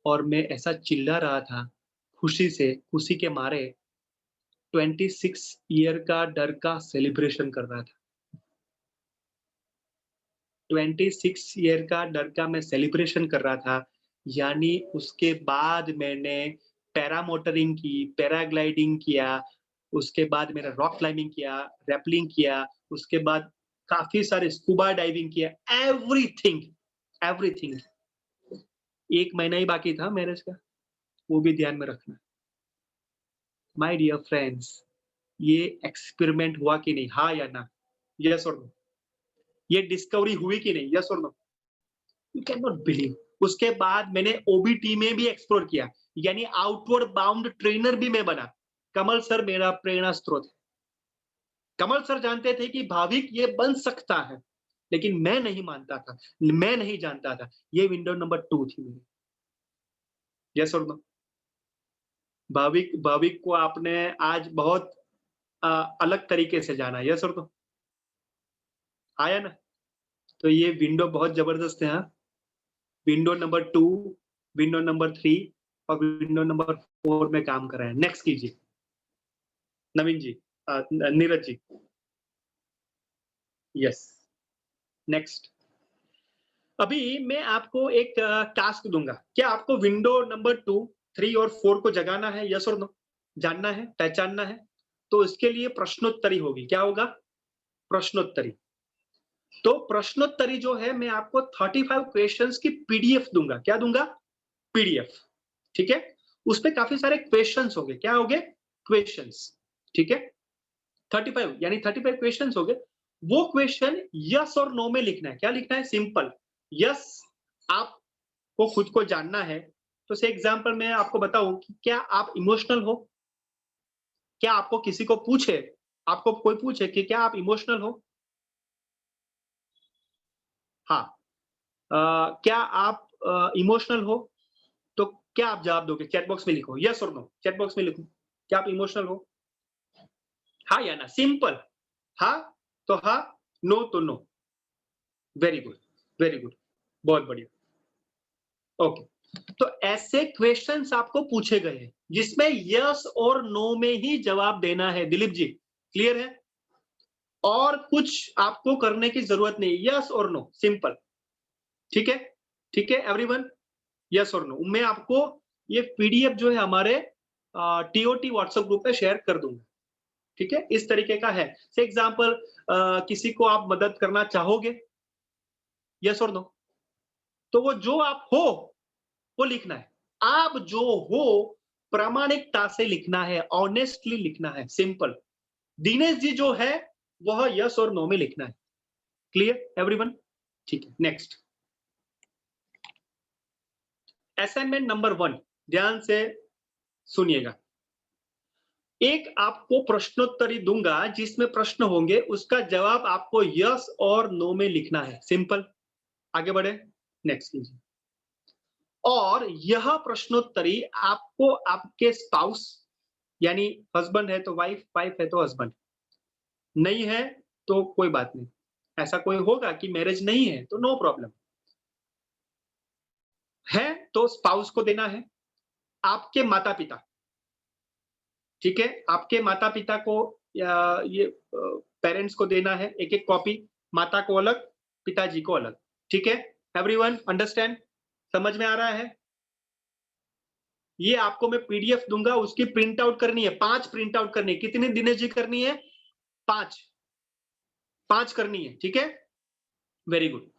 और मैं ऐसा चिल्ला रहा था खुशी के मारे, 26 ईयर का डर का सेलिब्रेशन कर रहा था। 26 ईयर का डर का मैं सेलिब्रेशन कर रहा था। यानी उसके बाद मैंने पैरामोटरिंग की, पैराग्लाइडिंग किया, उसके बाद मेरा रॉक क्लाइंबिंग किया, रैपलिंग किया, उसके बाद काफी सारे स्कूबा डाइविंग किया, एवरीथिंग। 1 महीना ही बाकी था मैरिज का, वो भी ध्यान में रखना। माय डियर फ्रेंड्स, ये एक्सपेरिमेंट हुआ कि नहीं, हाँ या ना, यस और नो? ये डिस्कवरी हुई कि नहीं, यस और no? You can not believe. उसके बाद मैंने ओबीटी में भी एक्सप्लोर किया, यानी आउटवर्ड बाउंड ट्रेनर भी मैं बना। कमल सर मेरा प्रेरणा स्रोत है। कमल सर जानते थे कि भाविक ये बन सकता है, लेकिन मैं नहीं मानता था, मैं नहीं जानता था। ये विंडो नंबर 2 थी मेरी। यस और नो? भाविक को आपने आज बहुत अलग तरीके से जाना। यस और नो? आया ना? तो ये विंडो बहुत जबरदस्त है। विंडो नंबर 2, विंडो नंबर 3 और विंडो नंबर 4 में काम कर रहे हैं। नेक्स्ट कीजिए नवीन जी, नीरज जी। Yes, next. अभी मैं आपको एक टास्क दूंगा। क्या आपको विंडो नंबर 2, 3 और 4 को जगाना है? यस और नो? जानना है, पहचानना है? तो इसके लिए प्रश्नोत्तरी होगी। क्या होगा? प्रश्नोत्तरी। तो प्रश्नोत्तरी जो है, मैं आपको 35 क्वेश्चंस की पीडीएफ दूंगा। क्या दूंगा? पीडीएफ। ठीक है? उसपे काफी सारे क्वेश्चंस होंगे। क्या होंगे? क्वेश्चंस। ठीक है? 35 यानी 35 क्वेश्चंस होंगे। वो क्वेश्चन यस और नो में लिखना है। क्या लिखना है? सिंपल। यस आपको खुद को जानना है, तो से एग्जांपल मैं आपको बताऊं कि क्या आप इमोशनल हो? क्या आपको किसी को पूछे, आपको कोई पूछे कि क्या आप इमोशनल हो? हाँ। क्या आप इमोशनल हो? तो क्या आप जवाब दोगे? चैट बॉक्स में लिखो यस और नो। चैट बॉक्स में लिखो, क्या आप इमोशनल हो? हाँ या ना? सिंपल। हाँ तो हाँ, नो तो no. Very good, very good, बहुत बढ़िया। ओके, तो ऐसे क्वेश्चंस आपको पूछे गए हैं जिसमें यस और नो में ही जवाब देना है। दिलीप जी, क्लियर है? और कुछ आपको करने की जरूरत नहीं, यस और नो, सिंपल। ठीक है? ठीक है एवरीवन? यस और नो। मैं आपको ये पीडीएफ जो है हमारे टीओटी व्हाट्सएप ग्रुप पे शेयर कर दूंगा। ठीक है? इस तरीके का है। से एग्जांपल, किसी को आप मदद करना चाहोगे? यस और नो? तो वो जो आप हो वो लिखना है। आप जो हो प्रामाणिकता से लिखना है, ऑनेस्टली लिखना है, सिंपल। दिनेश जी जो है वह यस और नो में लिखना है। Clear everyone? ठीक है, नेक्स्ट। असाइनमेंट नंबर 1, ध्यान से सुनिएगा। एक आपको प्रश्नोत्तरी दूंगा जिसमें प्रश्न होंगे, उसका जवाब आपको यस और नो में लिखना है। सिंपल। आगे बढ़े, नेक्स्ट कीजिए। और यह प्रश्नोत्तरी आपको आपके स्पाउस, यानी हस्बैंड है तो वाइफ, वाइफ है तो हस्बैंड, नहीं है तो कोई बात नहीं। ऐसा कोई होगा कि मैरिज नहीं है तो नो प्रॉब्लम, है तो स्पाउस को देना है। आपके माता पिता, ठीक है, आपके माता पिता को या ये पेरेंट्स को देना है एक एक कॉपी। माता को अलग, पिताजी को अलग। ठीक है एवरीवन, अंडरस्टैंड? समझ में आ रहा है? ये आपको मैं पीडीएफ दूंगा, उसकी प्रिंट आउट करनी है। 5 प्रिंट आउट करनी है। कितनी दिनेश जी करनी है? 5 करनी है। ठीक है, वेरी गुड।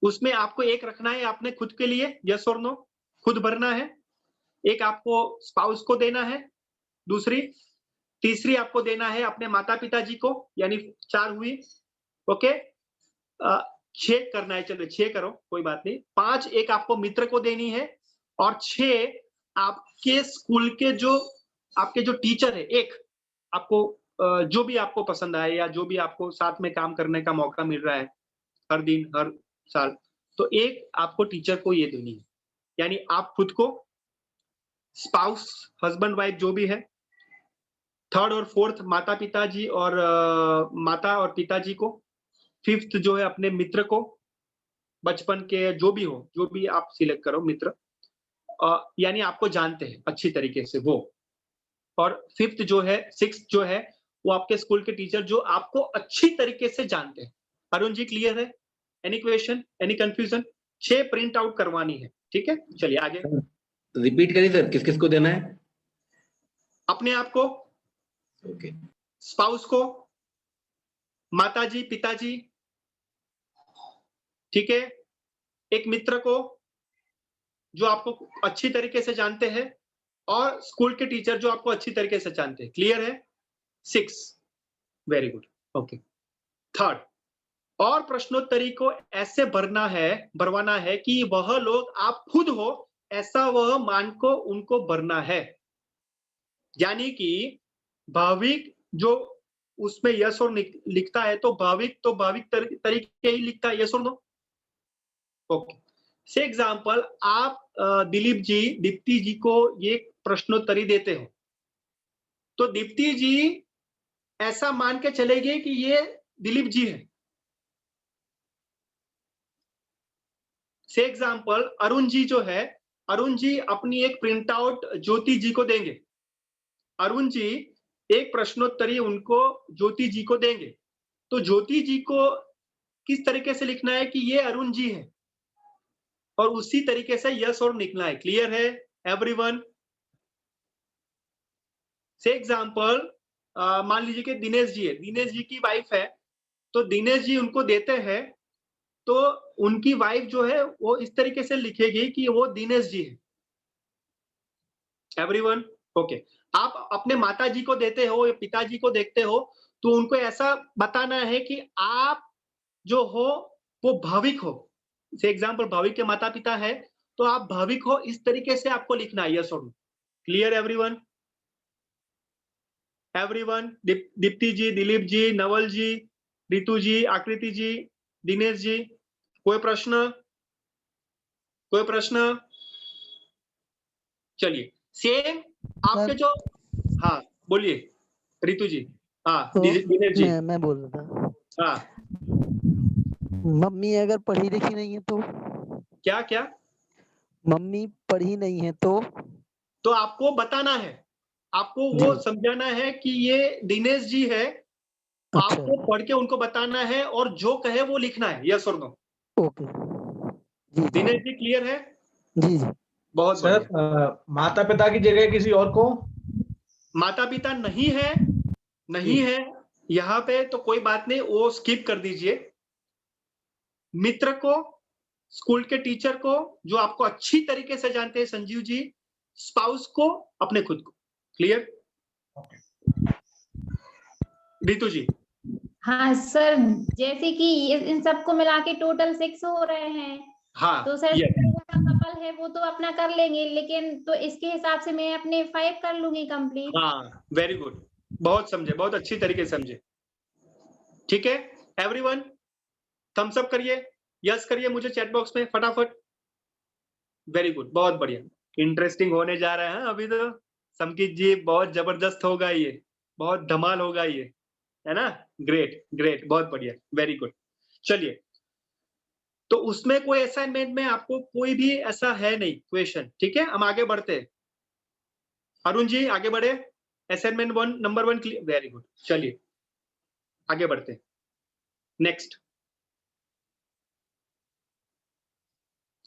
उसमें आपको एक रखना है आपने खुद के लिए, यस और नो, खुद भरना है। एक आपको स्पाउस को देना है, दूसरी, तीसरी आपको देना है अपने माता पिताजी को, यानी 4 हुई। ओके, 6 करना है। चलो 6 करो, कोई बात नहीं। 5 एक आपको मित्र को देनी है, और 6 आपके स्कूल के जो आपके जो टीचर है, एक आपको जो भी आपको पसंद आए या जो भी आपको साथ में काम करने का मौका मिल रहा है हर दिन हर साल, तो एक आपको टीचर को ये देनी है। यानी आप खुद को, स्पाउस, हस्बैंड वाइफ जो भी है, 3rd और 4th माता पिताजी और माता और पिताजी को, 5th जो है अपने मित्र को, बचपन के जो भी हो, जो भी आप सिलेक्ट करो मित्र, यानी आपको जानते हैं अच्छी तरीके से वो। और 5th जो है, 6th जो है, वो आपके स्कूल के टीचर जो आपको अच्छी तरीके से जानते हैं। अरुण जी क्लियर है? Any question, any confusion? 6 print out करवानी है। ठीक है, चलिए आगे। रिपीट करिए सर, किस किस को देना है? अपने आप को, ओके, स्पाउस को, माताजी पिताजी, ठीक है, एक मित्र को जो आपको अच्छी तरीके से जानते हैं, और स्कूल के टीचर जो आपको अच्छी तरीके से जानते हैं। क्लियर है? 6, वेरी गुड, ओके। 3rd, और प्रश्नोत्तरी को ऐसे भरवाना है कि वह लोग आप खुद हो ऐसा वह मान को उनको भरना है। यानी कि भाविक जो उसमें यस और लिखता है तो भाविक तरीके ही लिखता है, यस और नो। ओके, से एग्जाम्पल आप दिलीप जी दीप्ति जी को ये प्रश्नोत्तरी देते हो, तो दीप्ति जी ऐसा मान के चलेगी कि ये दिलीप जी है। से एग्जाम्पल अरुण जी जो है, अरुण जी अपनी एक प्रिंट आउट ज्योति जी को देंगे। अरुण जी एक प्रश्नोत्तरी उनको ज्योति जी को देंगे, तो ज्योति जी को किस तरीके से लिखना है कि ये अरुण जी है, और उसी तरीके से यस और लिखना है। क्लियर है एवरीवन? से एग्जाम्पल मान लीजिए कि दिनेश जी है, दिनेश जी की वाइफ है, तो दिनेश जी उनको देते हैं, तो उनकी वाइफ जो है वो इस तरीके से लिखेगी कि वो दिनेश जी है। एवरीवन? ओके, आप अपने माता जी को देते हो या पिताजी को देखते हो, तो उनको ऐसा बताना है कि आप जो हो वो भाविक हो। से एग्जाम्पल भाविक के माता पिता है, तो आप भाविक हो, इस तरीके से आपको लिखना है, यस और no. Clear everyone? Everyone? Deepti ji, Dilip ji, Naval ji, Ritu ji, Aakriti ji, Dinesh जी, कोई प्रश्न? कोई प्रश्न? चलिए, सेम आपके जो, हाँ बोलिए रितु जी। हाँ तो दिनेश जी। मैं बोल रहा था, हाँ मम्मी अगर पढ़ी लिखी नहीं है तो? क्या क्या? मम्मी पढ़ी नहीं है तो आपको बताना है, आपको वो जी। समझाना है कि ये दिनेश जी है, अच्छा, आपको पढ़ के उनको बताना है और जो कहे वो लिखना है, यस और नो। ओके, जी दिनेश जी जी क्लियर है? जी जी। बहुत सर बढ़िया। माता पिता की जगह किसी और को? माता पिता नहीं है, नहीं है यहाँ पे तो कोई बात नहीं, वो स्किप कर दीजिए। मित्र को, स्कूल के टीचर को जो आपको अच्छी तरीके से जानते हैं, संजीव जी, स्पाउस को, अपने खुद को। क्लियर? रितु जी। हाँ सर, जैसे कि इन सबको मिला के टोटल 6 हो रहे हैं, हाँ तो सर yes. कपल है वो तो अपना कर लेंगे, लेकिन तो इसके हिसाब से मैं अपने 5 कर लूंगी कंप्लीट। हाँ वेरी गुड, बहुत समझे, बहुत अच्छी तरीके से समझे। ठीक है एवरीवन, थम्स अप करिए, यस करिए मुझे चैट बॉक्स में फटाफट। वेरी गुड, बहुत बढ़िया, इंटरेस्टिंग होने जा रहा है अभी तो। समकित जी बहुत जबरदस्त होगा ये, बहुत धमाल होगा ये, है ना? ग्रेट ग्रेट, बहुत बढ़िया, वेरी गुड। चलिए, तो उसमें कोई असाइनमेंट में आपको कोई भी ऐसा है नहीं क्वेश्चन? ठीक है, हम आगे बढ़ते हैं। अरुण जी आगे बढ़े, assignment number 1 clear, very good. चलिए आगे बढ़ते हैं, नेक्स्ट।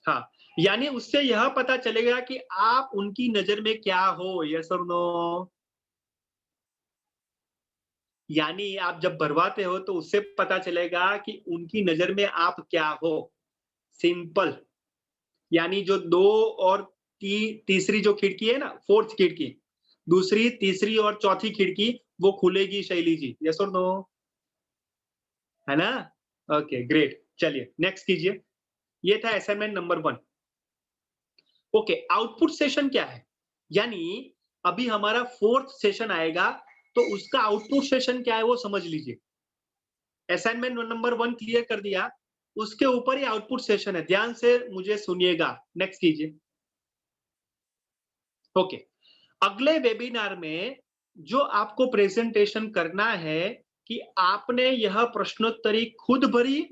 हाँ, यानी उससे यह पता चलेगा कि आप उनकी नजर में क्या हो, यस और नो। यानी आप जब भरवाते हो तो उससे पता चलेगा कि उनकी नजर में आप क्या हो। सिंपल, यानी जो 2 और तीसरी जो खिड़की है ना, 4th खिड़की, दूसरी, तीसरी और चौथी खिड़की वो खुलेगी शैली जी, यस और नो, है ना? ओके ग्रेट, चलिए नेक्स्ट कीजिए। ये था assignment number 1। Okay, output session क्या है? यानी अभी हमारा 4th सेशन आएगा, तो उसका आउटपुट सेशन क्या है वो समझ लीजिए। असाइनमेंट नंबर 1 क्लियर कर दिया, उसके ऊपर ही आउटपुट सेशन है, ध्यान से मुझे सुनिएगा। नेक्स्ट कीजिए। ओके, अगले वेबिनार में जो आपको प्रेजेंटेशन करना है कि आपने यह प्रश्नोत्तरी खुद भरी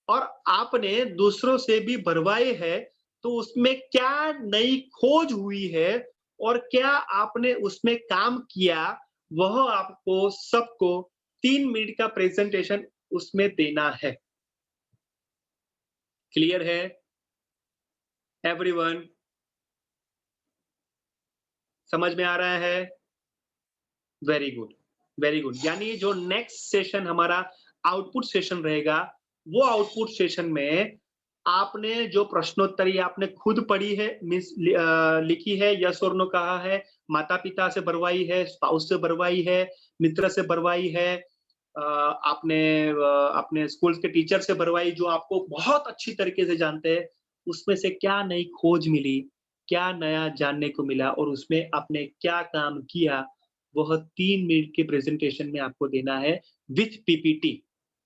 और आपने दूसरों से भी भरवाए है, तो उसमें क्या नई खोज हुई है और क्या आपने उसमें काम किया, वह आपको सबको 3 मिनट का प्रेजेंटेशन उसमें देना है। क्लियर है एवरीवन? समझ में आ रहा है? Very good, very good. यानी जो नेक्स्ट सेशन हमारा आउटपुट सेशन रहेगा, वो आउटपुट सेशन में आपने जो प्रश्नोत्तरी आपने खुद पढ़ी है, लिखी है, यस और नो कहा है, माता पिता से भरवाई है, स्पाउस से भरवाई है, मित्र से भरवाई है, आपने अपने स्कूल के टीचर से भरवाई जो आपको बहुत अच्छी तरीके से जानते हैं, उसमें से क्या नई खोज मिली, क्या नया जानने को मिला और उसमें आपने क्या काम किया, वह 3 मिनट के प्रेजेंटेशन में आपको देना है with PPT,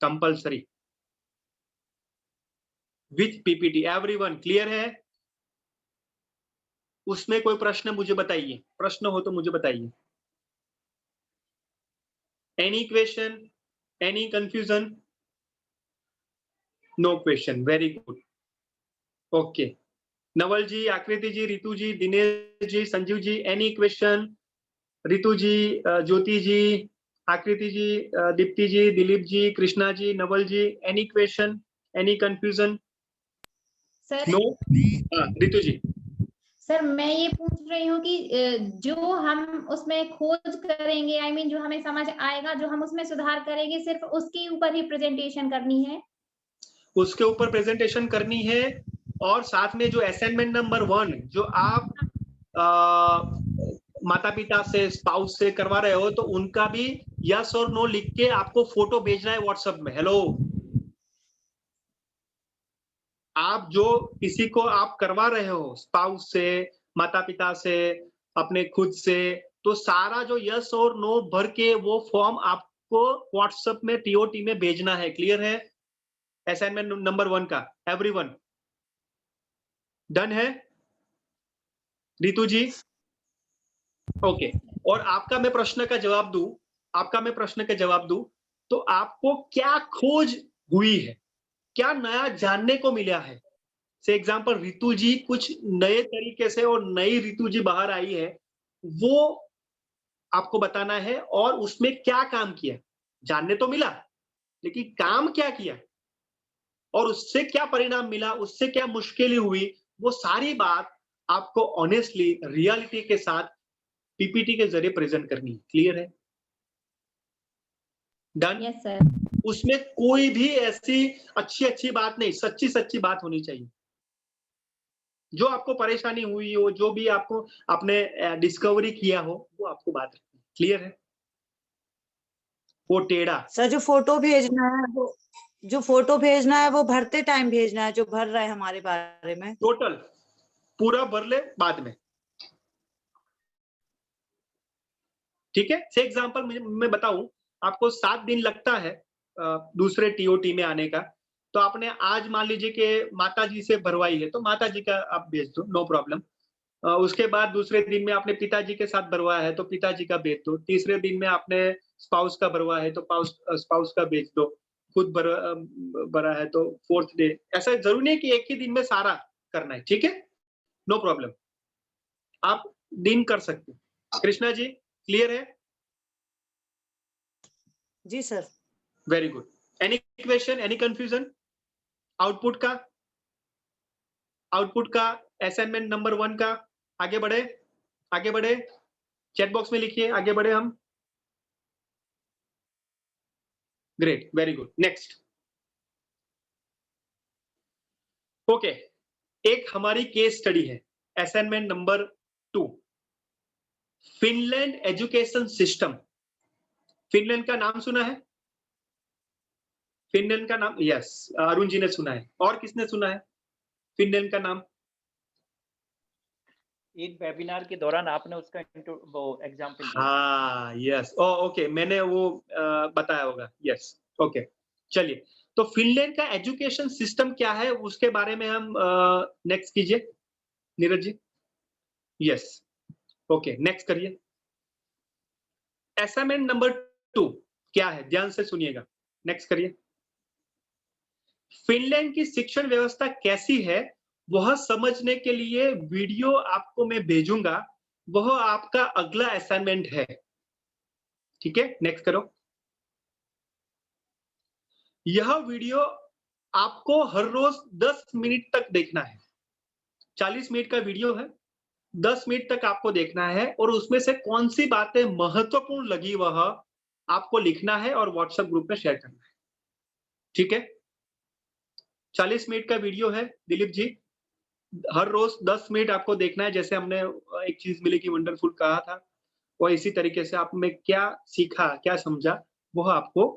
compulsory with PPT. Everyone clear है? उसमें कोई प्रश्न मुझे बताइए, प्रश्न हो तो मुझे बताइए। Any question, any confusion? No question, very good, okay. Naval ji, Aakriti ji, Ritu ji, Dinesh ji, Sanjeev ji, any question? Ritu ji, Jyoti ji, Aakriti ji, Deepti ji, Dilip ji, Krishna ji, Naval ji, any question, any confusion? Sir no? Ritu ji. Sir मैं ये पूछ रही हूँ कि जो हम उसमें खोज करेंगे, आई मीन जो हमें समझ आएगा, जो हम उसमें सुधार करेंगे, सिर्फ उसके ऊपर ही प्रेजेंटेशन करनी है? उसके ऊपर प्रेजेंटेशन करनी है, और साथ में जो असाइनमेंट नंबर 1 जो आप माता पिता से, स्पाउस से करवा रहे हो, तो उनका भी यस और नो लिख के आपको फोटो भेजना है व्हाट्सएप में। हेलो, आप जो किसी को आप करवा रहे हो, स्पाउस से, माता पिता से, अपने खुद से, तो सारा जो यस और नो भर के वो फॉर्म आपको व्हाट्सएप में टीओटी में भेजना है। क्लियर है? असाइनमेंट नंबर 1 का एवरीवन डन है? रितु जी, ओके। और आपका मैं प्रश्न का जवाब दूं, तो आपको क्या खोज हुई है, क्या नया जानने को मिला है? से एग्जांपल रितु जी कुछ नए तरीके से और नई रितु जी बाहर आई है, वो आपको बताना है, और उसमें क्या काम किया। जानने तो मिला, लेकिन काम क्या किया और उससे क्या परिणाम मिला, उससे क्या मुश्किलें हुई, वो सारी बात आपको ऑनेस्टली रियलिटी के साथ पीपीटी के जरिए प्रेजेंट करनी है। क्लियर है? डन? Yes sir. उसमें कोई भी ऐसी अच्छी बात नहीं, सच्ची बात होनी चाहिए। जो आपको परेशानी हुई हो, जो भी आपको आपने डिस्कवरी किया हो, वो आपको बात रखनी है। क्लियर है? वो टेढ़ा सर जो फोटो भेजना है वो भरते टाइम भेजना है, जो भर रहा है हमारे बारे में? टोटल पूरा भर ले बाद में, ठीक है? से एग्जांपल मैं बताऊं, आपको 7 दिन लगता है दूसरे टीओटी में आने का, तो आपने आज मान लीजिए कि माता जी से भरवाई है, तो माता जी का आप भेज दो, नो प्रॉब्लम। उसके बाद दूसरे दिन में आपने पिताजी के साथ भरवाया है, तो पिताजी का भेज दो। तीसरे दिन में आपने स्पाउस का भरवा है, तो स्पाउस का भेज दो। खुद भरा है तो 4th डे। ऐसा जरूरी नहीं कि एक ही दिन में सारा करना है, ठीक है? नो प्रॉब्लम, आप दिन कर सकते हैं। कृष्णा जी क्लियर है? जी sir. Very good. Any question, any confusion? Output का असाइनमेंट नंबर 1 का आगे बढ़े, चैट बॉक्स में लिखिए, आगे बढ़े हम। Great, very good. Next, okay. एक हमारी केस स्टडी है, assignment number 2, Finland education system. Finland का नाम सुना है? फिनलैंड का नाम, यस, अरुण जी ने सुना है। और किसने सुना है फिनलैंड का नाम? एक वेबिनार के दौरान आपने उसका वो एग्जाम्पल दिया। हाँ, यस, ओके, मैंने वो बताया होगा, यस, ओके। चलिए, तो फिनलैंड का एजुकेशन सिस्टम क्या है, उसके बारे में हम नेक्स्ट कीजिए Neeraj ji. Yes, okay, next करिए। असाइनमेंट नंबर 2 क्या है, ध्यान से सुनिएगा। नेक्स्ट करिए। फिनलैंड की शिक्षण व्यवस्था कैसी है, वह समझने के लिए वीडियो आपको मैं भेजूंगा, वह आपका अगला असाइनमेंट है, ठीक है? नेक्स्ट करो। यह वीडियो आपको हर रोज 10 मिनट तक देखना है। 40 मिनट का वीडियो है, 10 मिनट तक आपको देखना है, और उसमें से कौन सी बातें महत्वपूर्ण लगी वह आपको लिखना है और व्हाट्सएप ग्रुप में शेयर करना है, ठीक है? 40 मिनट का वीडियो है दिलीप जी, हर रोज 10 मिनट आपको देखना है। जैसे हमने एक चीज मिली कि वंडरफुल कहा था, और इसी तरीके से आपने क्या सीखा, क्या समझा, वह आपको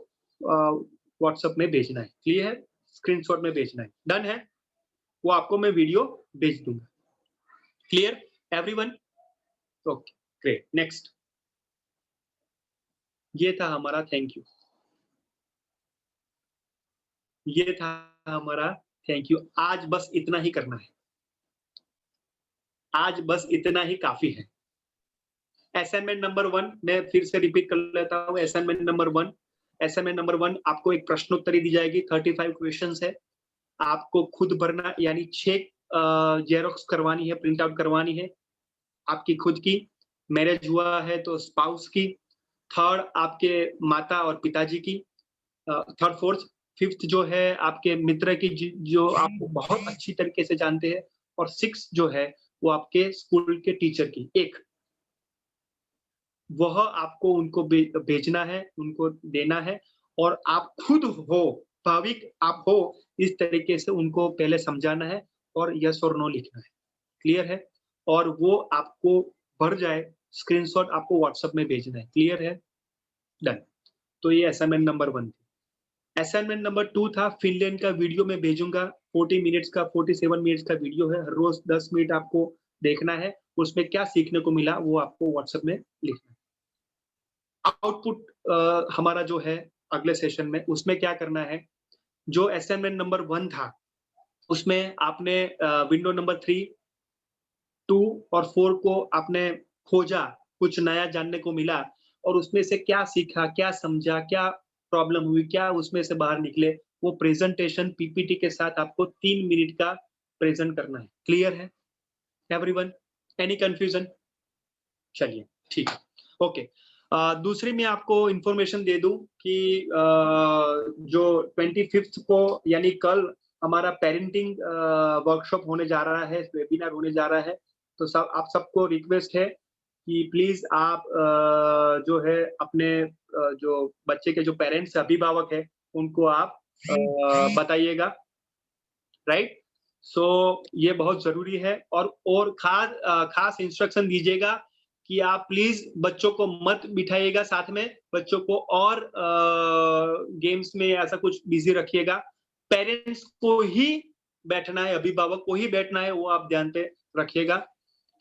व्हाट्सएप में भेजना है। क्लियर है? स्क्रीनशॉट में भेजना है। डन है? वो आपको मैं वीडियो भेज दूंगा। Clear everyone? Okay, great. Next, ये था हमारा थैंक यू, ये था हमारा थैंक यू। आज बस इतना ही करना है, आज बस इतना ही काफी है। असाइनमेंट नंबर 1 मैं फिर से रिपीट कर लेता हूँ। असाइनमेंट नंबर 1, असाइनमेंट नंबर 1 आपको एक प्रश्नोत्तरी दी जाएगी, 35 क्वेश्चंस है, आपको खुद भरना, यानी 6 जेरोक्स करवानी है, प्रिंट आउट करवानी है, आपकी खुद की, मैरिज हुआ है तो स्पाउस की, थर्ड आपके माता और पिताजी की, थर्ड फोर्थ, फिफ्थ जो है आपके मित्र की जो आपको बहुत अच्छी तरीके से जानते हैं, और 6 जो है वो आपके स्कूल के टीचर की एक, वह आपको उनको भेजना है, उनको देना है, और आप खुद हो, भाविक आप हो, इस तरीके से उनको पहले समझाना है और यस और नो लिखना है। क्लियर है? और वो आपको भर जाए, स्क्रीनशॉट आपको व्हाट्सएप में भेजना है। क्लियर है? डन। तो ये असाइनमेंट नंबर 1 थी। असाइनमेंट नंबर 2 था फिनलैंड का वीडियो मैं भेजूंगा, 40 मिनट्स का, 47 मिनट्स का वीडियो है, हर रोज 10 मिनट आपको देखना है, उसमें क्या सीखने को मिला वो आपको व्हाट्सएप में लिखना है। आउटपुट हमारा जो है अगले सेशन में, उसमें क्या करना है, जो असाइनमेंट नंबर 1 था उसमें आपने विंडो नंबर 3, 2 और 4 को आपने खोजा, कुछ नया जानने को मिला, और उसमें से क्या सीखा, क्या समझा, क्या प्रॉब्लम हुई, क्या उसमें से बाहर निकले, वो प्रेजेंटेशन पीपीटी के साथ आपको 3 मिनट का प्रेजेंट करना है। क्लियर है एवरीवन? Any confusion? चलिए ठीक है, ओके। दूसरी मैं आपको इंफॉर्मेशन दे दूं कि जो 25 को यानी कल हमारा पेरेंटिंग वर्कशॉप होने जा रहा है, वेबिनार होने जा रहा है, तो सब आप सबको रिक्वेस्ट है कि प्लीज आप जो है अपने जो बच्चे के जो पेरेंट्स अभिभावक है उनको आप बताइएगा, राइट? सो ये बहुत जरूरी है, और खास इंस्ट्रक्शन दीजिएगा कि आप प्लीज बच्चों को मत बिठाइएगा साथ में, बच्चों को और गेम्स में ऐसा कुछ बिजी रखिएगा, पेरेंट्स को ही बैठना है, अभिभावक को ही बैठना है, वो आप ध्यान पे रखिएगा।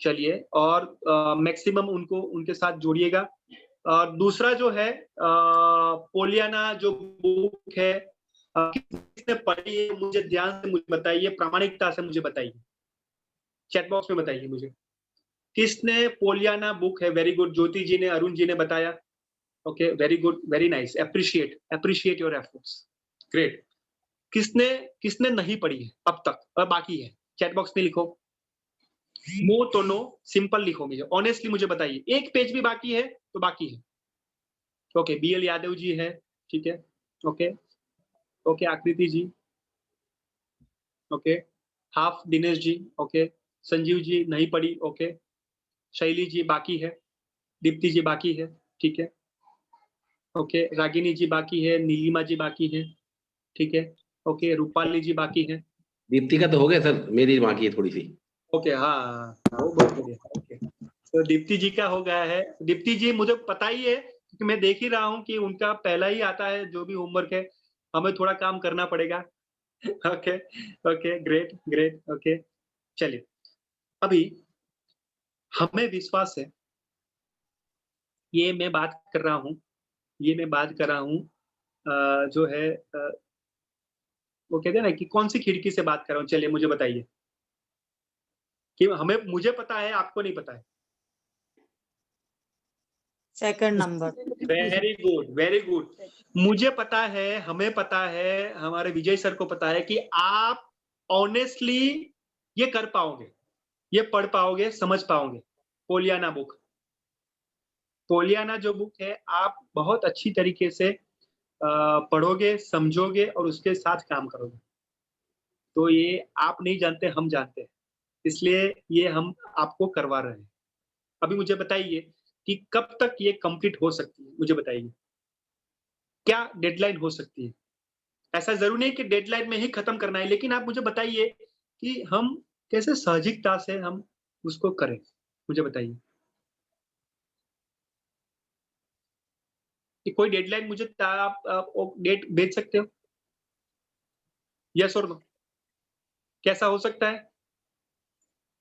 चलिए, और मैक्सिमम उनको उनके साथ जोड़िएगा। और दूसरा जो है पोलियाना जो बुक है, किसने पढ़ी है मुझे ध्यान से मुझे बताइए, प्रामाणिकता से मुझे बताइए, चैट बॉक्स में बताइए मुझे किसने पोलियाना बुक है। वेरी गुड, ज्योति जी ने, अरुण जी ने बताया, okay, very good, very nice, appreciate your efforts, great. किसने नहीं पढ़ी है अब तक और बाकी है, चैट बॉक्स में लिखो, नो तो नो, सिंपल लिखो, मुझे ऑनेस्टली मुझे बताइए, एक पेज भी बाकी है तो बाकी है। ओके, बीएल यादव जी है, ठीक है, ओके ओके, आकृति जी, okay, half Dinesh ji, okay, Sanjeev ji नहीं पढ़ी, ओके, शैली जी बाकी है, दीप्ति जी बाकी है, ठीक है, ओके, रागिनी जी बाकी है, नीलिमा जी बाकी है, ठीक है, ओके, रूपाली जी बाकी है, दीप्ति का तो हो गया सर, मेरी बाकी है थोड़ी सी। ओके, हाँ, वो बहुत बढ़िया, ओके, तो दीप्ति जी का हो गया है। दीप्ति जी मुझे पता ही है क्योंकि मैं देख ही रहा हूँ कि उनका पहला ही आता है, जो भी होमवर्क है हमें थोड़ा काम करना पड़ेगा। Okay okay, great great, okay. चलिए, अभी हमें विश्वास है, ये मैं बात कर रहा हूँ, जो है वो कहते हैं ना कि कौन सी खिड़की से बात कर रहा हूँ, चलिए मुझे बताइए कि मुझे पता है, आपको नहीं पता है। Second number. Very good, very good. मुझे पता है, हमें पता है, हमारे विजय सर को पता है कि आप ऑनेस्टली ये कर पाओगे, ये पढ़ पाओगे, समझ पाओगे। पोलियाना बुक, पोलियाना जो बुक है, आप बहुत अच्छी तरीके से पढ़ोगे, समझोगे और उसके साथ काम करोगे। तो ये आप नहीं जानते, हम जानते हैं, इसलिए ये हम आपको करवा रहे हैं। अभी मुझे बताइए कि कब तक ये कंप्लीट हो सकती है, मुझे बताइए क्या डेडलाइन हो सकती है। ऐसा जरूरी नहीं कि डेडलाइन में ही खत्म करना है, लेकिन आप मुझे बताइए कि हम कैसे साहजिकता से हम उसको करें, मुझे बताइए कि कोई डेडलाइन मुझे आप डेट भेज सकते हो, यस और नो? कैसा हो सकता है,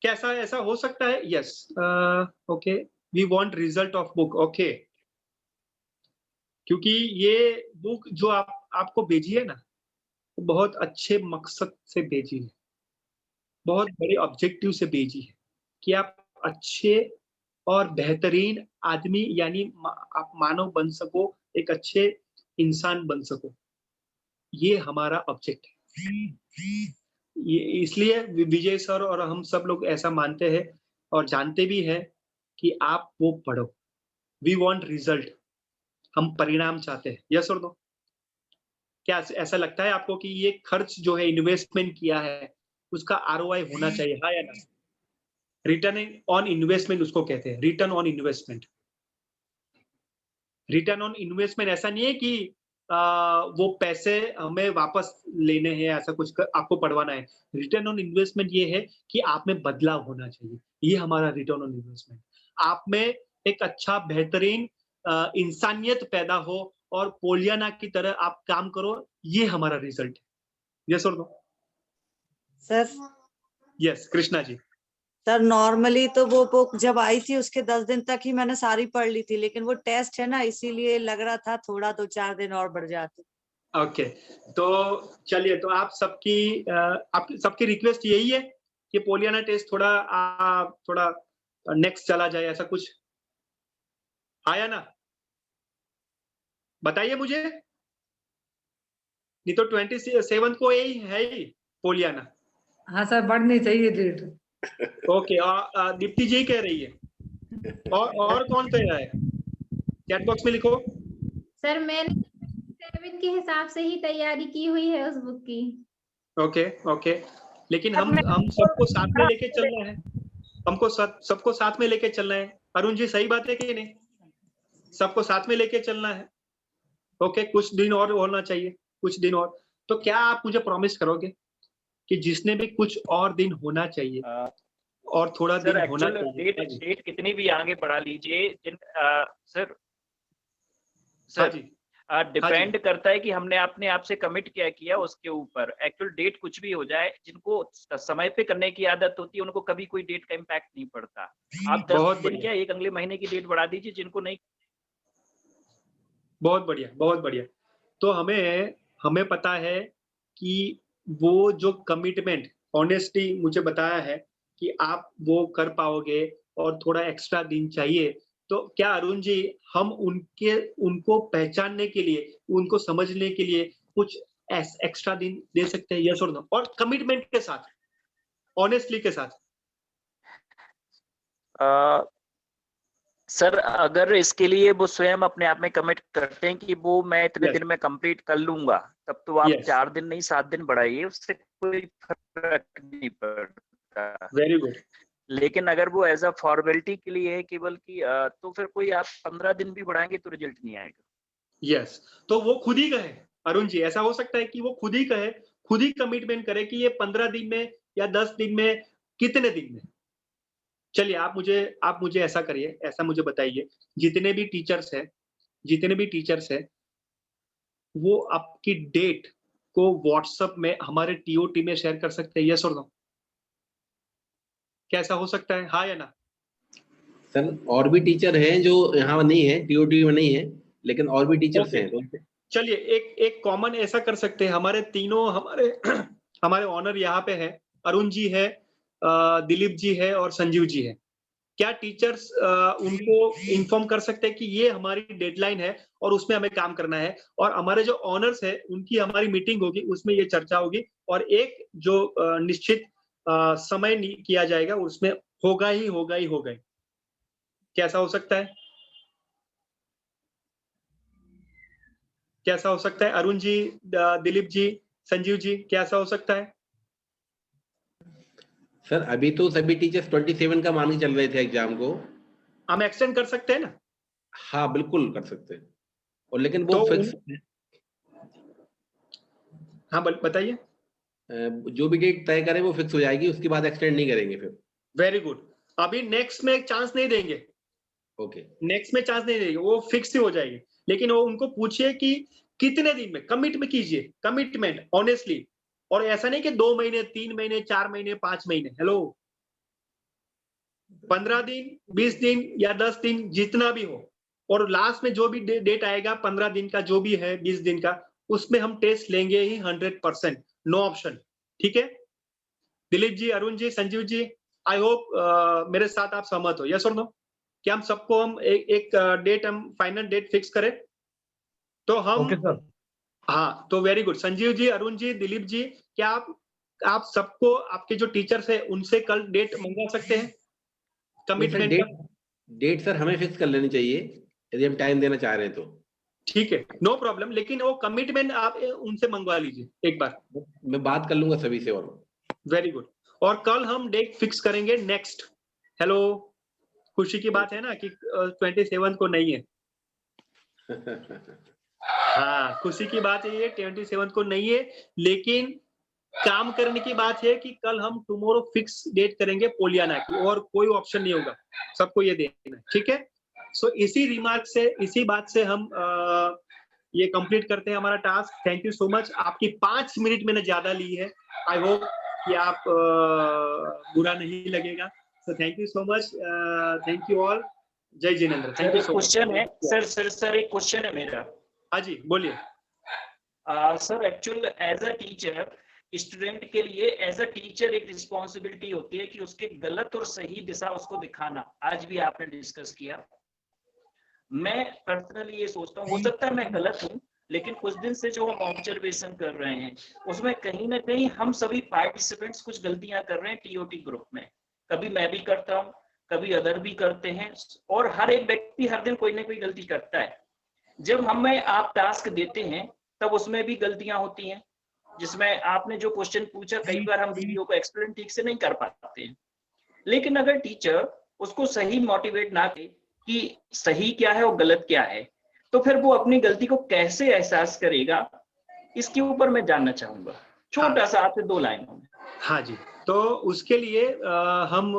कैसा ऐसा हो सकता है? Yes, okay, we want result of book, okay, क्योंकि ये बुक जो आपको भेजी है ना, बहुत अच्छे मकसद से भेजी है, बहुत बड़े ऑब्जेक्टिव से भेजी है कि आप अच्छे और बेहतरीन आदमी यानी आप मानव बन सको, एक अच्छे इंसान बन सको। ये हमारा ऑब्जेक्ट है। ये इसलिए विजय सर और हम सब लोग ऐसा मानते हैं और जानते भी हैं कि आप वो पढ़ो। वी वांट रिजल्ट, हम परिणाम चाहते हैं। यस और नो? क्या ऐसा लगता है आपको कि ये खर्च जो है इन्वेस्टमेंट किया है उसका आरओआई होना चाहिए, हाँ या ना? रिटर्न ऑन इन्वेस्टमेंट उसको कहते हैं, return on investment. Return on investment ऐसा नहीं है कि वो पैसे हमें वापस लेने हैं, ऐसा कुछ आपको पढ़वाना है। रिटर्न ऑन इन्वेस्टमेंट ये है कि आप में बदलाव होना चाहिए, ये हमारा रिटर्न ऑन इन्वेस्टमेंट। आप में एक अच्छा बेहतरीन इंसानियत पैदा हो और पोलियाना की तरह आप काम करो, ये हमारा रिजल्ट है। यस और no? Sir yes Krishna ji. Sir normally तो वो बुक जब आई थी उसके 10 दिन तक ही मैंने सारी पढ़ ली थी, लेकिन वो टेस्ट है ना, इसीलिए लग रहा था थोड़ा 2-4 दिन और बढ़ जाते। ओके, तो चलिए, तो आप सबकी रिक्वेस्ट यही है कि पोलियाना टेस्ट थोड़ा नेक्स्ट चला जाए, ऐसा कुछ आया ना? बताइए मुझे। नहीं तो 27 को यही है ही पोलियाना। हाँ सर, बढ़नी चाहिए डेट। ओके, दीप्ति जी कह रही है। और कौन कह रहा है? चैट बॉक्स में लिखो। सर मैंने 7 के हिसाब से ही तैयारी की हुई है उस बुक की। ओके, लेकिन हम सबको साथ में लेके चलना है। हमको सबको साथ में लेके चलना है। अरुण जी, सही बात है कि नहीं? सबको साथ में लेके चलना है। ओके, कुछ दिन और होना चाहिए, कुछ दिन और। तो क्या आप मुझे प्रॉमिस करोगे कि जिसने भी कुछ और दिन होना चाहिए और थोड़ा दिन होना चाहिए? डेट कितनी भी आगे बढ़ा लीजिए, सर डिपेंड करता है कि हमने अपने आप से कमिट क्या किया उसके ऊपर। एक्चुअल डेट कुछ भी हो जाए, जिनको समय पे करने की आदत होती है उनको कभी कोई डेट का इम्पैक्ट नहीं पड़ता। आप 10 दिन क्या एक अगले महीने की डेट बढ़ा दीजिए, जिनको नहीं। बहुत बढ़िया। तो हमें पता है कि वो जो कमिटमेंट, ऑनेस्टी मुझे बताया है कि आप वो कर पाओगे और थोड़ा एक्स्ट्रा दिन चाहिए। तो क्या अरुण जी, हम उनको पहचानने के लिए, उनको समझने के लिए कुछ एक्स्ट्रा दिन दे सकते हैं? यस और नो? और कमिटमेंट के साथ, ऑनेस्टली के साथ। सर अगर इसके लिए वो स्वयं अपने आप में कमिट करते हैं कि वो मैं इतने दिन में कंप्लीट कर लूंगा, तब तो आप 4 दिन नहीं 7 दिन बढ़ाइए, उससे कोई फर्क नहीं पड़ता। Very good. लेकिन अगर वो एज अ फॉर्मेलिटी के लिए है केवल कि तो फिर कोई आप 15 दिन भी बढ़ाएंगे तो रिजल्ट नहीं आएगा। यस, तो वो खुद ही कहे। अरुण जी, ऐसा हो सकता है कि वो खुद ही कहे, खुद ही कमिटमेंट करे कि ये 15 दिन में या 10 दिन में, कितने दिन में। चलिए, आप मुझे ऐसा करिए, ऐसा मुझे बताइए, जितने भी टीचर्स हैं वो आपकी डेट को व्हाट्सएप में हमारे टीओटी में शेयर कर सकते हैं? यस और नो? क्या ऐसा हो सकता है, हाँ या ना? सर और भी टीचर हैं जो यहाँ नहीं है, टीओटी में नहीं है, लेकिन और भी टीचर्स हैं। चलिए, एक कॉमन ऐसा कर सकते हैं, हमारे तीनों हमारे ऑनर यहाँ पे है, अरुण जी है, दिलीप जी है और संजीव जी है। क्या टीचर्स उनको इन्फॉर्म कर सकते हैं कि ये हमारी डेडलाइन है और उसमें हमें काम करना है, और हमारे जो ऑनर्स है उनकी हमारी मीटिंग होगी, उसमें ये चर्चा होगी और एक जो निश्चित समय किया जाएगा, उसमें होगा ही। कैसा हो सकता है? कैसा हो सकता है अरुण जी, दिलीप जी, संजीव जी, कैसा हो सकता है? सर अभी तो सभी टीचर्स 27 का मान के चल रहे थे एग्जाम को। हम एक्सटेंड कर सकते हैं ना? हाँ बिल्कुल कर सकते हैं, और लेकिन वो तो फिक्स। हाँ बताइए। जो भी डेट तय करें वो फिक्स हो जाएगी, उसके बाद एक्सटेंड नहीं करेंगे फिर। Very good. अभी नेक्स्ट में चांस नहीं देंगे। ओके, नेक्स्ट में चांस नहीं देंगे, वो फिक्स ही हो जाएगी। लेकिन वो उनको पूछिए कि कितने दिन में कमिट में कीजिए, कमिटमेंट ऑनेस्टली। और ऐसा नहीं कि 2 महीने, 3 महीने, 4 महीने, 5 महीने। हेलो, 15 दिन, 20 दिन या 10 दिन, जितना भी हो, और लास्ट में जो भी डेट आएगा 15 दिन का जो भी है 20 दिन का, उसमें हम टेस्ट लेंगे ही 100%, नो ऑप्शन। ठीक है दिलीप जी, अरुण जी, संजीव जी, आई होप मेरे साथ आप सहमत हो, यस और नो? क्या हम सबको हम एक डेट, हम फाइनल डेट फिक्स करें तो हम ओके सर। हाँ तो वेरी गुड। संजीव जी, अरुण जी, दिलीप जी, क्या आप सबको आपके जो टीचर्स है उनसे कल डेट मंगवा सकते हैं कमिटमेंट का? डेट सर हमें फिक्स कर लेनी चाहिए यदि हम टाइम देना चाह रहे हैं तो। ठीक है, नो प्रॉब्लम, लेकिन वो कमिटमेंट आप उनसे मंगवा लीजिए एक बार। मैं बात कर लूंगा सभी से। और वेरी गुड। और कल हम डेट फिक्स करेंगे नेक्स्ट। हेलो, खुशी की बात है ना कि 27 को नहीं है। हाँ, खुशी की बात है, 27 को नहीं है, लेकिन काम करने की बात है कि कल हम टुमारो फिक्स डेट करेंगे पोलियाना की, और कोई ऑप्शन नहीं होगा, सबको ये देना है। ठीक है, सो इसी रिमार्क से, इसी बात से हम ये कंप्लीट करते हैं हमारा task. Thank you so much. आपकी 5 मिनट मैंने ज्यादा ली है, आई होप कि आप बुरा नहीं लगेगा। So thank you so much, thank you all. जय Jinendra, thank you so much. Question है सर एक क्वेश्चन है मेरा। हाँ जी, बोलिए। Sir actual as a teacher, student के लिए एज अ टीचर एक रिस्पॉन्सिबिलिटी होती है कि उसके गलत और सही दिशा उसको दिखाना। आज भी आपने डिस्कस किया। मैं पर्सनली ये सोचता हूँ, हो सकता है मैं गलत हूँ, लेकिन कुछ दिन से जो हम ऑब्जर्वेशन कर रहे हैं उसमें कहीं ना कहीं हम सभी पार्टिसिपेंट्स कुछ गलतियां कर रहे हैं टीओटी ग्रुप में। कभी मैं भी करता हूँ, कभी अदर भी करते हैं, और हर एक व्यक्ति हर दिन कोई ना कोई गलती करता है। जब हमें आप टास्क देते हैं तब उसमें भी गलतियां होती हैं, जिसमें आपने जो क्वेश्चन पूछा कई बार हम वीडियो को एक्सप्लेन ठीक से नहीं कर पाते हैं। लेकिन अगर टीचर उसको सही मोटिवेट ना करे कि सही क्या है और गलत क्या है, तो फिर वो अपनी गलती को कैसे एहसास करेगा, इसके ऊपर मैं जानना चाहूंगा, छोटा सा आपसे 2 लाइनों में। हाँ जी, तो उसके लिए हम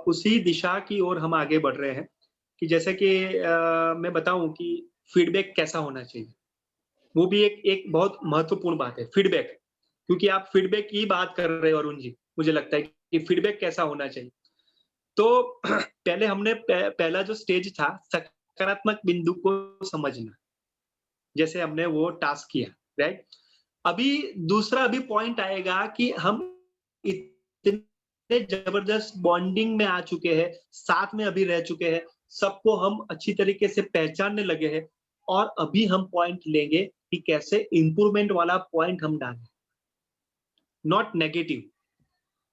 उसी दिशा की ओर हम आगे बढ़ रहे हैं कि जैसे कि मैं बताऊं कि फीडबैक कैसा होना चाहिए। वो भी एक बहुत महत्वपूर्ण बात है, फीडबैक। क्योंकि आप फीडबैक की बात कर रहे हो अरुण जी, मुझे लगता है कि फीडबैक कैसा होना चाहिए। तो पहले हमने पहला जो स्टेज था, सकारात्मक बिंदु को समझना, जैसे हमने वो टास्क किया, राइट। अभी दूसरा अभी पॉइंट आएगा कि हम इतने जबरदस्त बॉन्डिंग में आ चुके हैं, साथ में अभी रह चुके हैं, सबको हम अच्छी तरीके से पहचानने लगे हैं, और अभी हम पॉइंट लेंगे कि कैसे इंप्रूवमेंट वाला पॉइंट हम डालें, नॉट नेगेटिव।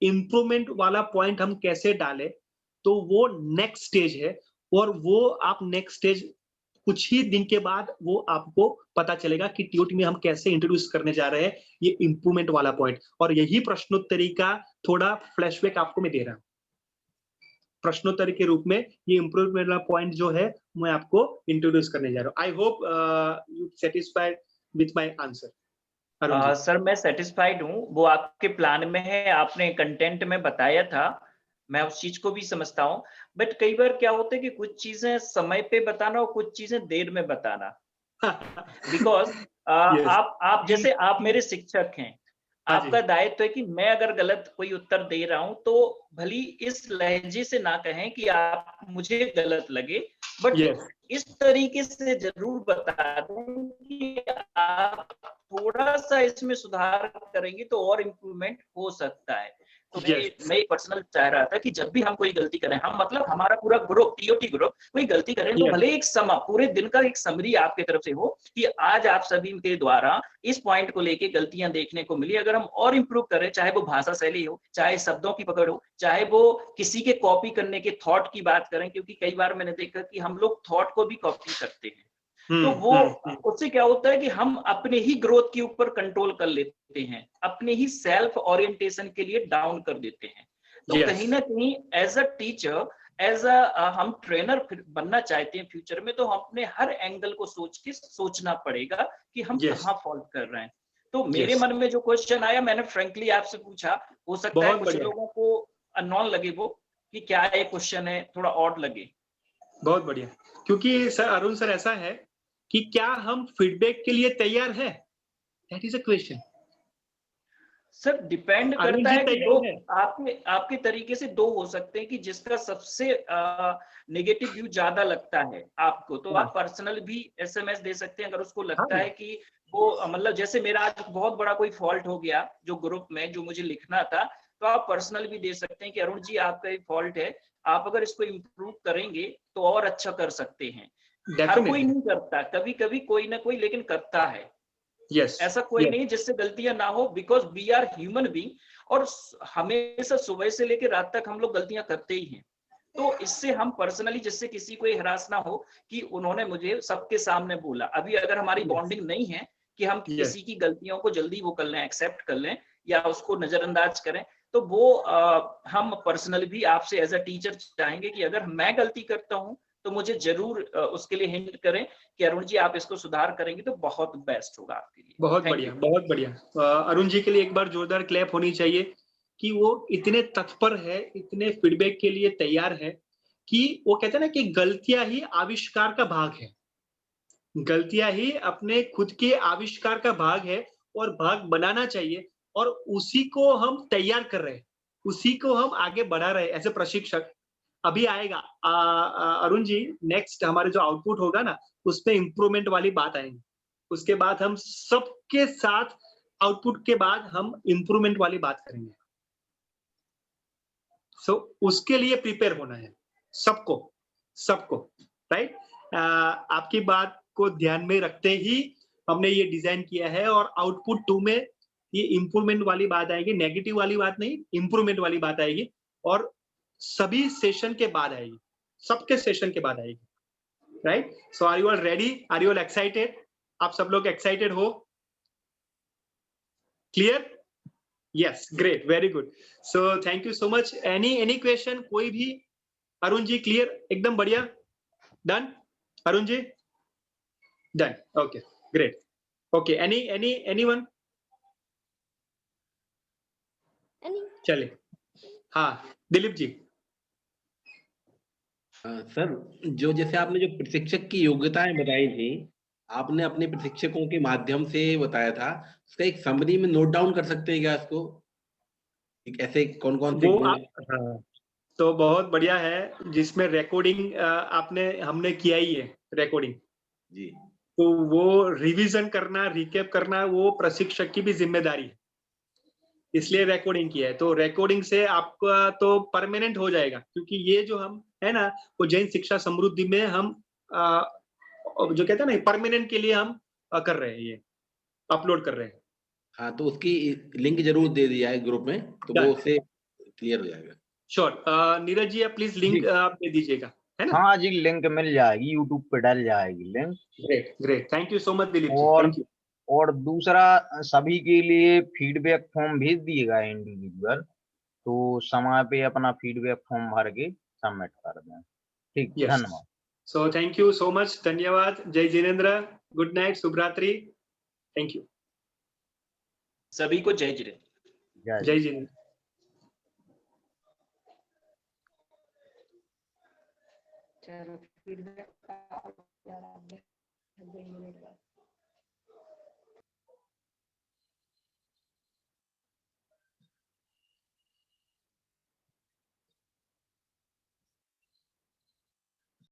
इंप्रूवमेंट वाला पॉइंट हम कैसे डालें, तो वो नेक्स्ट स्टेज है, और वो आप नेक्स्ट स्टेज कुछ ही दिन के बाद वो आपको पता चलेगा कि टीओटी में हम कैसे इंट्रोड्यूस करने जा रहे हैं ये इंप्रूवमेंट वाला पॉइंट। और यही प्रश्नोत्तरी का थोड़ा फ्लैशबैक आपको मैं दे रहा हूं। प्रश्नोत्तरी के रूप में ये इंप्रूवमेंट वाला पॉइंट जो है मैं आपको इंट्रोड्यूस करने जा रहा हूं। I hope you satisfied with my answer. Sir मैं सेटिस्फाइड हूँ, वो आपके प्लान में है, आपने कंटेंट में बताया था, मैं उस चीज को भी समझता हूँ। बट कई बार क्या होता है कि कुछ चीजें समय पे बताना और कुछ चीजें देर में बताना। बिकॉज आप जैसे आप मेरे शिक्षक हैं, आपका दायित्व है कि मैं अगर गलत कोई उत्तर दे रहा हूं तो भली इस लहजे से ना कहें कि आप मुझे गलत लगे, बट इस तरीके से जरूर बता दें कि आप थोड़ा सा इसमें सुधार करेंगे तो और इम्प्रूवमेंट हो सकता है। तो मैं पर्सनल चाह रहा था कि जब भी हम कोई गलती करें, हम मतलब हमारा पूरा ग्रुप, टीओटी ग्रुप कोई गलती करें तो भले एक पूरे दिन का एक समरी आपके तरफ से हो कि आज आप सभी के द्वारा इस पॉइंट को लेके गलतियां देखने को मिली, अगर हम और इम्प्रूव करें, चाहे वो भाषा शैली हो, चाहे शब्दों की पकड़ हो, चाहे वो किसी के कॉपी करने के थॉट की बात करें, क्योंकि कई बार मैंने देखा कि हम लोग थॉट को भी कॉपी करते हैं, तो वो उससे क्या होता है कि हम अपने ही ग्रोथ के ऊपर कंट्रोल कर लेते हैं, अपने ही सेल्फ ओरिएंटेशन के लिए डाउन कर देते हैं। तो कहीं ना कहीं as a teacher, as a हम ट्रेनर बनना चाहते हैं फ्यूचर में, तो हम अपने हर एंगल को सोचना पड़ेगा कि हम कहाँ फॉल्ट कर रहे हैं। तो मेरे मन में जो क्वेश्चन आया मैंने फ्रेंकली आपसे पूछा, हो सकता है कुछ लोगों को अननोन लगे वो कि क्या ये क्वेश्चन है, थोड़ा ऑड लगे। बहुत बढ़िया, क्योंकि सर अरुण सर ऐसा है कि क्या हम फीडबैक के लिए तैयार हैं? That is a question. Sir depend Arun करता जी है कि तैयार दो, है? आपके आपके तरीके से दो हो सकते हैं कि जिसका सबसे नेगेटिव व्यू ज्यादा लगता है आपको, तो आप पर्सनल भी एसएमएस दे सकते हैं अगर उसको लगता है कि वो मतलब जैसे मेरा आज बहुत बड़ा कोई फॉल्ट हो गया जो ग्रुप में जो मुझे लिखना था, तो आप पर्सनल भी दे सकते हैं कि अरुण जी आपका एक फॉल्ट है, आप अगर इसको इम्प्रूव करेंगे तो और अच्छा कर सकते हैं। हर कोई डेफिनेटली नहीं करता, कभी कभी कोई ना कोई लेकिन करता है। यस ऐसा कोई नहीं जिससे गलतियां ना हो, because we are human being, और हमेशा सुबह से लेकर रात तक हम लोग गलतियां करते ही हैं। तो इससे हम पर्सनली, जिससे किसी को हरास ना हो कि उन्होंने मुझे सबके सामने बोला, अभी अगर हमारी बॉन्डिंग नहीं है कि हम किसी की गलतियों को जल्दी वो कर लें, एक्सेप्ट कर लें या उसको नजरअंदाज करें, तो वो हम पर्सनली भी आपसे एज अ टीचर चाहेंगे कि अगर मैं गलती करता हूं तो मुझे जरूर उसके लिए हिंट करें कि अरुण जी आप इसको सुधार करेंगे तो बहुत बेस्ट होगा आपके लिए। बहुत Thank बढ़िया you. बहुत बढ़िया। अरुण जी के लिए एक बार जोरदार क्लैप होनी चाहिए कि वो इतने तत्पर है, इतने फीडबैक के लिए तैयार है कि वो कहते हैं ना कि गलतियां ही आविष्कार का भाग है, गलतियां ही अपने खुद के आविष्कार का भाग है और भाग बनाना चाहिए, और उसी को हम तैयार कर रहे हैं, उसी को हम आगे बढ़ा रहे हैं एज ए प्रशिक्षक। अभी आएगा अरुण जी, नेक्स्ट हमारे जो आउटपुट होगा ना उसमें इम्प्रूवमेंट वाली बात आएगी, उसके बाद हम सबके साथ आउटपुट के बाद हम इम्प्रूवमेंट वाली बात करेंगे। सो उसके लिए प्रिपेयर होना है सबको, सबको, राइट। आपकी बात को ध्यान में रखते ही हमने ये डिजाइन किया है, और आउटपुट 2 में ये इम्प्रूवमेंट वाली बात आएगी, नेगेटिव वाली बात नहीं, इम्प्रूवमेंट वाली बात आएगी, और सभी सेशन के बाद आएगी, सबके सेशन के बाद आएगी, right. So are you all ready, are you all excited? आप सब लोग एक्साइटेड हो? Clear? Yes, great, very good. So thank you so much. Any question? कोई भी? अरुण जी क्लियर, एकदम बढ़िया, done? Arun ji done, okay great, okay. Anyone? चले, हाँ दिलीप जी। सर, जो जैसे आपने जो प्रशिक्षक की योग्यताएं बताई थी, आपने अपने प्रशिक्षकों के माध्यम से बताया था, उसका एक समरी में नोट डाउन कर सकते हैं क्या इसको? एक ऐसे कौन कौन से वो गुण? हाँ, तो बहुत बढ़िया है, जिसमें रिकॉर्डिंग आपने हमने किया ही है रिकॉर्डिंग, जी तो वो रिवीजन करना, रिकैप करना वो प्रशिक्षक की भी जिम्मेदारी है, इसलिए रिकॉर्डिंग किया है। तो रिकॉर्डिंग से आपका तो परमानेंट हो जाएगा, क्योंकि ये जो हम है ना वो जैन शिक्षा समृद्धि में हम जो कहते हैं ना परमानेंट के लिए हम कर रहे हैं, ये अपलोड कर रहे हैं। हाँ, तो उसकी लिंक जरूर दे दिया है ग्रुप में, तो वो डन, उससे क्लियर हो जाएगा। श्योर। नीरज जी आप प्लीज लिंक जी आप दे दीजिएगा, है ना? हाँ जी, लिंक मिल जाएगी, यूट्यूब पे डल जाएगी link. Great great, thank you so much Dilip ji, और थैंक यू। और दूसरा, सभी के लिए फीडबैक फॉर्म भेज दिएगा इंडिविजुअल, तो समय पे अपना फीडबैक फॉर्म भर के सबमिट कर दें। ठीक, यस, धन्यवाद। सो थैंक यू सो मच, धन्यवाद। जय जिनेन्द्र, गुड नाइट, शुभ रात्रि, थैंक यू। सभी को जय जिनेन्द्र। जय जिनेन्द्र। चलो फीडबैक